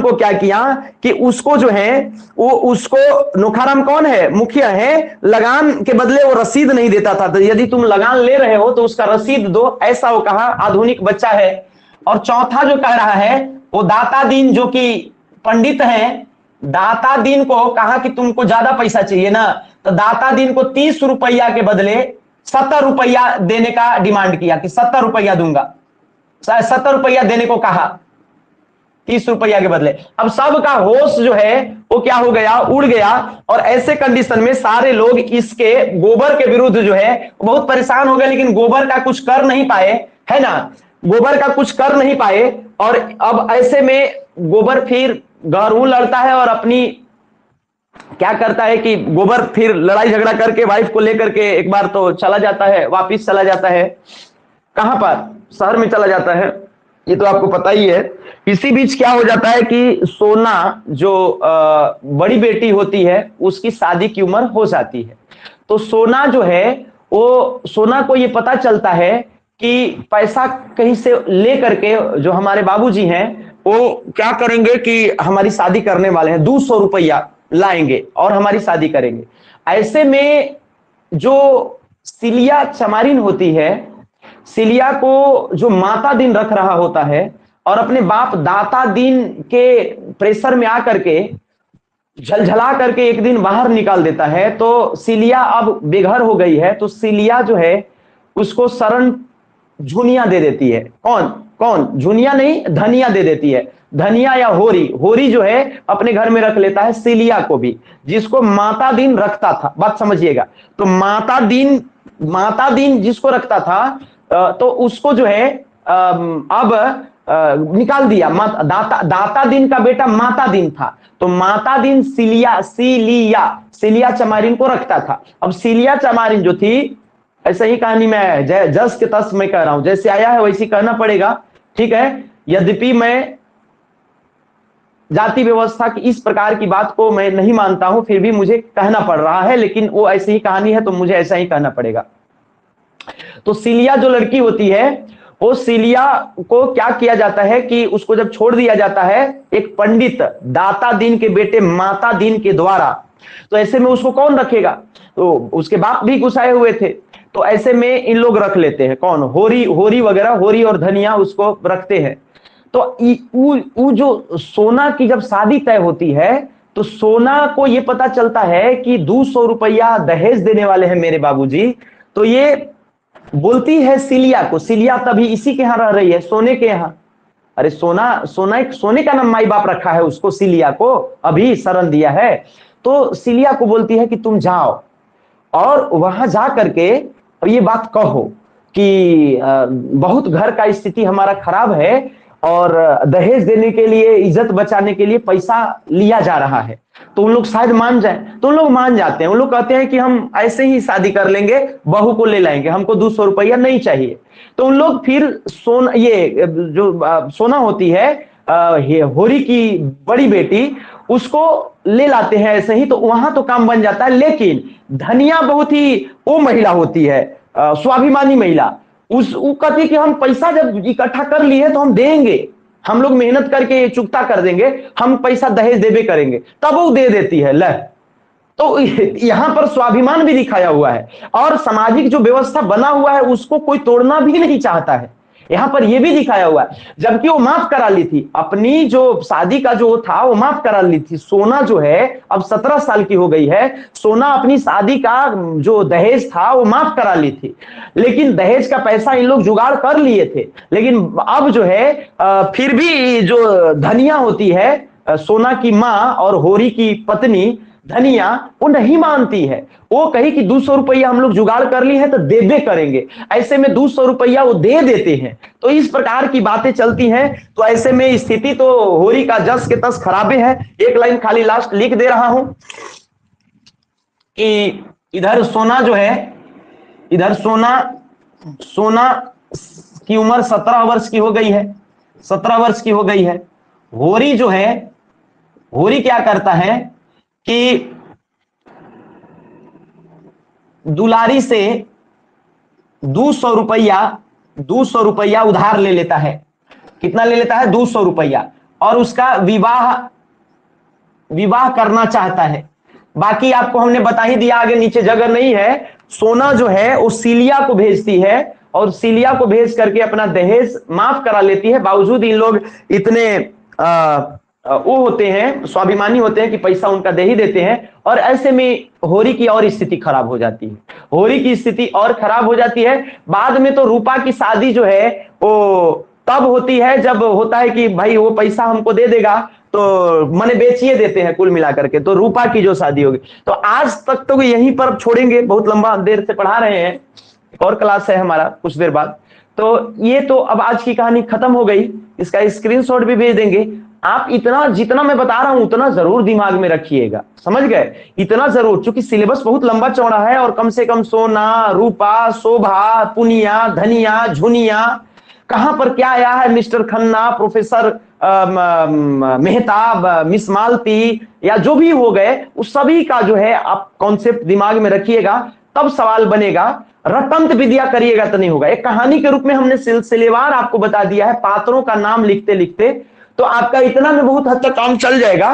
को क्या किया कि उसको जो है वो उसको, नोखा राम कौन है, मुखिया है, लगान के बदले वो रसीद नहीं देता था। तो यदि तुम लगान ले रहे हो तो उसका रसीद दो, ऐसा वो कहा। आधुनिक बच्चा है। और चौथा जो कह रहा है वो दाता दीन जो कि पंडित हैं, दाता दीन को कहा कि तुमको ज्यादा पैसा चाहिए ना, तो दाता दीन को 30 रुपया के बदले 70 रुपया देने का डिमांड किया कि 70 रुपया दूंगा। 70 रुपया देने को कहा 30 रुपया के बदले। अब सबका होश जो है वो क्या हो गया, उड़ गया। और ऐसे कंडीशन में सारे लोग इसके गोबर के विरुद्ध जो है बहुत परेशान हो गए, लेकिन गोबर का कुछ कर नहीं पाए, है ना, गोबर का कुछ कर नहीं पाए। और अब ऐसे में गोबर फिर गरू लड़ता है और अपनी क्या करता है कि गोबर फिर लड़ाई झगड़ा करके वाइफ को लेकर के एक बार तो चला जाता है, वापिस चला जाता है। कहां पर, शहर में चला जाता है, ये तो आपको पता ही है। इसी बीच क्या हो जाता है कि सोना जो बड़ी बेटी होती है उसकी शादी की उम्र हो जाती है। तो सोना जो है वो, सोना को ये पता चलता है कि पैसा कहीं से ले करके जो हमारे बाबूजी हैं वो क्या करेंगे कि हमारी शादी करने वाले हैं, 200 रुपया लाएंगे और हमारी शादी करेंगे। ऐसे में जो सिलिया चमारिन होती है, सिलिया को जो माता दिन रख रहा होता है और अपने बाप दाता दिन के प्रेशर में आकर के झलझला करके एक दिन बाहर निकाल देता है। तो सिलिया अब बेघर हो गई है, तो सिलिया जो है उसको शरण झुनिया दे देती है। कौन झुनिया नहीं, धनिया दे देती है। धनिया या होरी जो है अपने घर में रख लेता है सिलिया को भी, जिसको माता दिन रखता था। बात समझिएगा। तो माता दिन जिसको रखता था तो उसको जो है अब निकाल दिया। दाता दिन का बेटा माता दिन था, तो माता दिन सिलिया चमारिन को रखता था। अब सिलिया चमारिन जो थी, ऐसे ही कहानी में जस के तस मैं कह रहा हूं, जैसे आया है वैसे कहना पड़ेगा, ठीक है। यद्यपि मैं जाति व्यवस्था की इस प्रकार की बात को मैं नहीं मानता हूं, फिर भी मुझे कहना पड़ रहा है, लेकिन वो ऐसी ही कहानी है तो मुझे ऐसा ही कहना पड़ेगा। तो सिलिया जो लड़की होती है, वो सिलिया को क्या किया जाता है कि उसको जब छोड़ दिया जाता है एक पंडित दाता दीन के बेटे माता दीन के द्वारा, तो ऐसे में उसको कौन रखेगा? तो उसके बाप भी गुस्साए हुए थे, तो ऐसे में इन लोग रख लेते हैं, कौन? होरी, होरी वगैरह, होरी और धनिया उसको रखते हैं। तो वो जो सोना की जब शादी तय होती है, तो सोना को ये पता चलता है कि 200 रुपया दहेज देने वाले हैं मेरे बाबूजी। तो ये बोलती है सिलिया को, सिलिया तभी इसी के यहाँ रह रही है, सोने के यहाँ। अरे सोना, सोना एक सोने का नाम माई बाप रखा है उसको, सिलिया को अभी शरण दिया है। तो सिलिया को बोलती है कि तुम जाओ और वहां जा करके ये बात कहो कि बहुत घर का स्थिति हमारा खराब है और दहेज देने के लिए, इज्जत बचाने के लिए पैसा लिया जा रहा है, तो उन लोग शायद मान जाए। तो उन लोग मान जाते हैं, उन लोग कहते हैं कि हम ऐसे ही शादी कर लेंगे, बहू को ले लाएंगे, हमको 200 रुपया नहीं चाहिए। तो उन लोग फिर सोना, ये जो सोना होती है होरी की बड़ी बेटी, उसको ले लाते हैं ऐसे ही, तो वहां तो काम बन जाता है। लेकिन धनिया बहुत ही वो महिला होती है, स्वाभिमानी महिला, वो कहती है कि हम पैसा जब इकट्ठा कर लिए तो हम देंगे, हम लोग मेहनत करके चुकता कर देंगे, हम पैसा दहेज देवे करेंगे। तब वो दे देती है। ल तो यहां पर स्वाभिमान भी दिखाया हुआ है और सामाजिक जो व्यवस्था बना हुआ है उसको कोई तोड़ना भी नहीं चाहता है, यहां पर यह भी दिखाया हुआ है। जबकि वो माफ करा ली थी, अपनी जो शादी का जो था वो माफ करा ली थी। सोना जो है अब 17 साल की हो गई है, सोना अपनी शादी का जो दहेज था वो माफ करा ली थी, लेकिन दहेज का पैसा इन लोग जुगाड़ कर लिए थे। लेकिन अब जो है फिर भी जो धनिया होती है, सोना की मां और होरी की पत्नी धनिया, वो नहीं मानती है। वो कही कि 200 रुपया हम लोग जुगाड़ कर ली है तो देवे करेंगे, ऐसे में 200 रुपया वो दे देते हैं। तो इस प्रकार की बातें चलती हैं। तो ऐसे में स्थिति तो होरी का जस के तस खराबे है। एक लाइन खाली लास्ट लिख दे रहा हूं कि इधर सोना जो है, इधर सोना की उम्र 17 वर्ष की हो गई है, 17 वर्ष की हो गई है। होरी जो है, होरी क्या करता है कि दुलारी से 200 रुपया उधार ले लेता है। कितना ले लेता है? 200 रुपया, और उसका विवाह करना चाहता है। बाकी आपको हमने बता ही दिया, आगे नीचे जगह नहीं है। सोना जो है वो सिलिया को भेजती है और सिलिया को भेज करके अपना दहेज माफ करा लेती है। बावजूद इन लोग इतने वो होते हैं, स्वाभिमानी होते हैं कि पैसा उनका दे ही देते हैं। और ऐसे में होरी की और स्थिति खराब हो जाती है, होरी की स्थिति और खराब हो जाती है। बाद में तो रूपा की शादी जो है वो तब होती है जब होता है कि भाई वो पैसा हमको दे देगा, तो मने बेचिए देते हैं कुल मिलाकर के। तो रूपा की जो शादी होगी, तो आज तक तो यहीं पर छोड़ेंगे, बहुत लंबा देर से पढ़ा रहे हैं, एक और क्लास है हमारा कुछ देर बाद। तो ये तो अब आज की कहानी खत्म हो गई, इसका स्क्रीनशॉट भी भेज देंगे। आप इतना जितना मैं बता रहा हूं उतना जरूर दिमाग में रखिएगा, समझ गए? इतना जरूर, क्योंकि सिलेबस बहुत लंबा चौड़ा है और कम से कम सोना, रूपा, शोभा, पुनिया, धनिया, झुनिया, कहां पर क्या आया है, mister Khanna, professor Mehtab, miss Malti, या जो भी हो गए, उस सभी का जो है आप कॉन्सेप्ट दिमाग में रखिएगा, तब सवाल बनेगा। रटंत विद्या करिएगा तो नहीं होगा। एक कहानी के रूप में हमने सिलसिलेवार आपको बता दिया है, पात्रों का नाम लिखते लिखते, तो आपका इतना में बहुत हद तक काम चल जाएगा।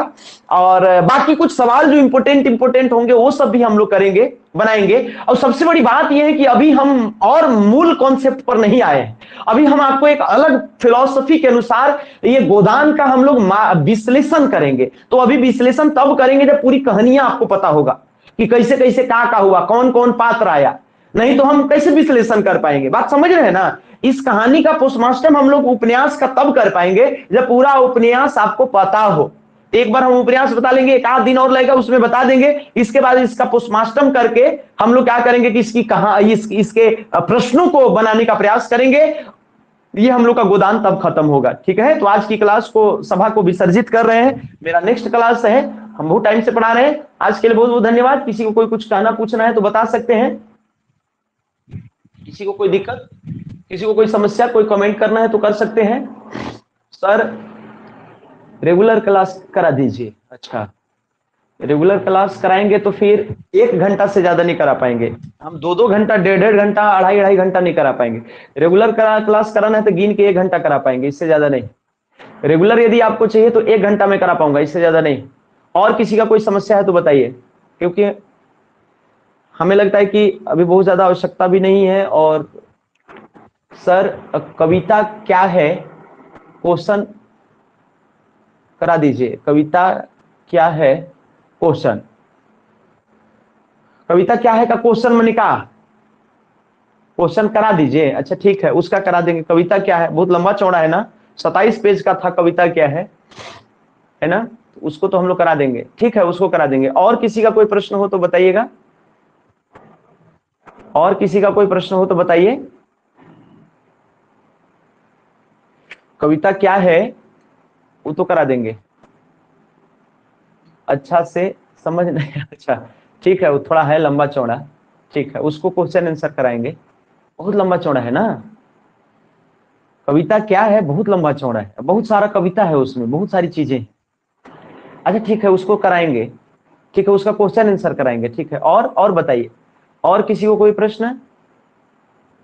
और बाकी कुछ सवाल जो इंपोर्टेंट होंगे वो सब भी हम लोग करेंगे, बनाएंगे। और सबसे बड़ी बात यह है कि अभी हम और मूल कॉन्सेप्ट पर नहीं आए हैं, अभी हम आपको एक अलग फिलॉसफी के अनुसार ये गोदान का हम लोग विश्लेषण करेंगे। तो अभी विश्लेषण तब करेंगे जब पूरी कहानियां आपको पता होगा कि कैसे कैसे क्या हुआ, कौन कौन पात्र आया, नहीं तो हम कैसे विश्लेषण कर पाएंगे। बात समझ रहे हैं ना? इस कहानी का पोस्टमार्टम हम लोग उपन्यास का तब कर पाएंगे जब पूरा उपन्यास आपको पता हो। एक बार हम उपन्यास बता लेंगे, एक आध दिन और लगेगा उसमें बता देंगे, इसके बाद इसका पोस्टमार्टम करके हम लोग क्या करेंगे कि इसकी इसके प्रश्नों को बनाने का प्रयास करेंगे। ये हम लोग का गोदान तब खत्म होगा, ठीक है? तो आज की क्लास को, सभा को विसर्जित कर रहे हैं। मेरा नेक्स्ट क्लास है, हम बहुत टाइम से पढ़ा रहे हैं। आज के लिए बहुत बहुत धन्यवाद। किसी को कोई कुछ कहना पूछना है तो बता सकते हैं, किसी को कोई दिक्कत, किसी को कोई समस्या, कोई कमेंट करना है तो कर सकते हैं। सर रेगुलर क्लास करा दीजिए। अच्छा, रेगुलर क्लास कराएंगे तो फिर 1 घंटा से ज्यादा नहीं करा पाएंगे हम, 2-2 घंटा, 1.5-1.5 घंटा, 2.5-2.5 घंटा नहीं करा पाएंगे। रेगुलर क्लास कराना है तो गिन के 1 घंटा करा पाएंगे, इससे ज्यादा नहीं। रेगुलर यदि आपको चाहिए तो 1 घंटा में करा पाऊंगा, इससे ज्यादा नहीं। और किसी का कोई समस्या है तो बताइए, क्योंकि हमें लगता है कि अभी बहुत ज्यादा आवश्यकता भी नहीं है। और सर कविता क्या है क्वेश्चन करा दीजिए, कविता क्या है क्वेश्चन, कविता क्या है का क्वेश्चन मनिका क्वेश्चन करा दीजिए। अच्छा ठीक है, उसका करा देंगे। कविता क्या है बहुत लंबा चौड़ा है ना, 27 पेज का था कविता क्या है ना, उसको तो हम लोग करा देंगे। ठीक है, उसको करा देंगे। और किसी का कोई प्रश्न हो तो बताइएगा, और किसी का कोई प्रश्न हो तो बताइए। कविता क्या है वो तो करा देंगे, अच्छा से समझ नहीं। अच्छा ठीक है, वो थोड़ा है लंबा चौड़ा, ठीक है, उसको क्वेश्चन आंसर कराएंगे। बहुत लंबा चौड़ा है ना, कविता क्या है बहुत लंबा चौड़ा है, बहुत सारा कविता है उसमें, बहुत सारी चीजें। अच्छा ठीक है, उसको कराएंगे, ठीक है, उसका क्वेश्चन आंसर कराएंगे। ठीक है, और बताइए, और किसी को कोई प्रश्न,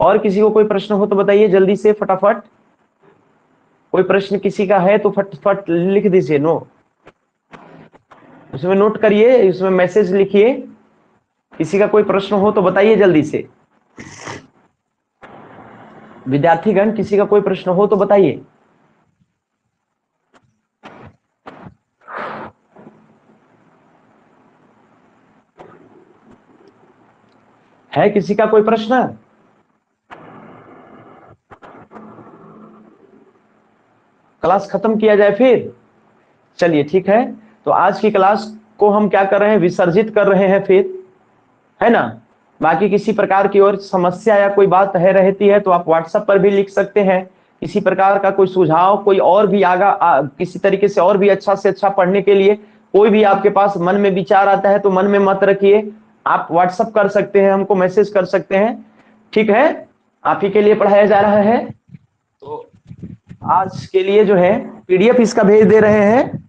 और किसी को कोई प्रश्न हो तो बताइए जल्दी से फटाफट। कोई प्रश्न किसी का है तो फटाफट लिख दीजिए, नो उसमें नोट करिए, उसमें मैसेज लिखिए। किसी का कोई प्रश्न हो तो बताइए जल्दी से। विद्यार्थीगण किसी का कोई प्रश्न हो तो बताइए। है किसी का कोई प्रश्न? क्लास खत्म किया जाए फिर? चलिए ठीक है, तो आज की क्लास को हम क्या कर रहे हैं, विसर्जित कर रहे हैं फिर, है ना। बाकी किसी प्रकार की और समस्या या कोई बात है रहती है तो आप व्हाट्सएप पर भी लिख सकते हैं। किसी प्रकार का कोई सुझाव, कोई और भी किसी तरीके से और भी अच्छा से अच्छा पढ़ने के लिए कोई भी आपके पास मन में विचार आता है तो मन में मत रखिए, आप व्हाट्सएप कर सकते हैं, हमको मैसेज कर सकते हैं। ठीक है, आप ही के लिए पढ़ाया जा रहा है। तो आज के लिए जो है पीडीएफ इसका भेज दे रहे हैं।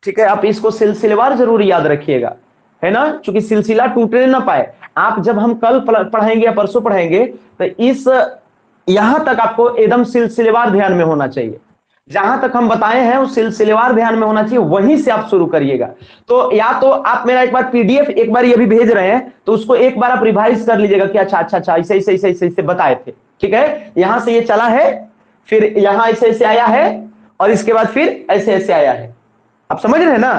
ठीक है, आप इसको सिलसिलेवार जरूर याद रखिएगा, है ना, क्योंकि सिलसिला टूटने ना पाए। आप जब हम कल पढ़ाएंगे या परसों पढ़ाएंगे तो इस यहां तक आपको एकदम सिलसिलेवार ध्यान में होना चाहिए। जहां तक हम बताए हैं उस सिलसिलेवार ध्यान में होना चाहिए, वहीं से आप शुरू करिएगा। तो या तो आप मेरा एक बार पीडीएफ एक बार ये भी भेज रहे हैं तो उसको एक बार आप रिवाइज कर लीजिएगा कि अच्छा अच्छा अच्छा ऐसे ऐसे ऐसे ऐसे बताए थे। ठीक है, यहां से ये चला है, फिर यहां ऐसे ऐसे आया है, और इसके बाद फिर ऐसे ऐसे आया है। आप समझ रहे हैं ना,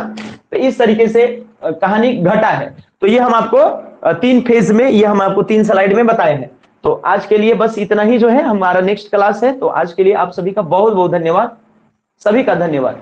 तो इस तरीके से कहानी घटा है। तो ये हम आपको 3 फेज में, ये हम आपको 3 स्लाइड में बताए हैं। तो आज के लिए बस इतना ही जो है, हमारा नेक्स्ट क्लास है। तो आज के लिए आप सभी का बहुत बहुत धन्यवाद, सभी का धन्यवाद।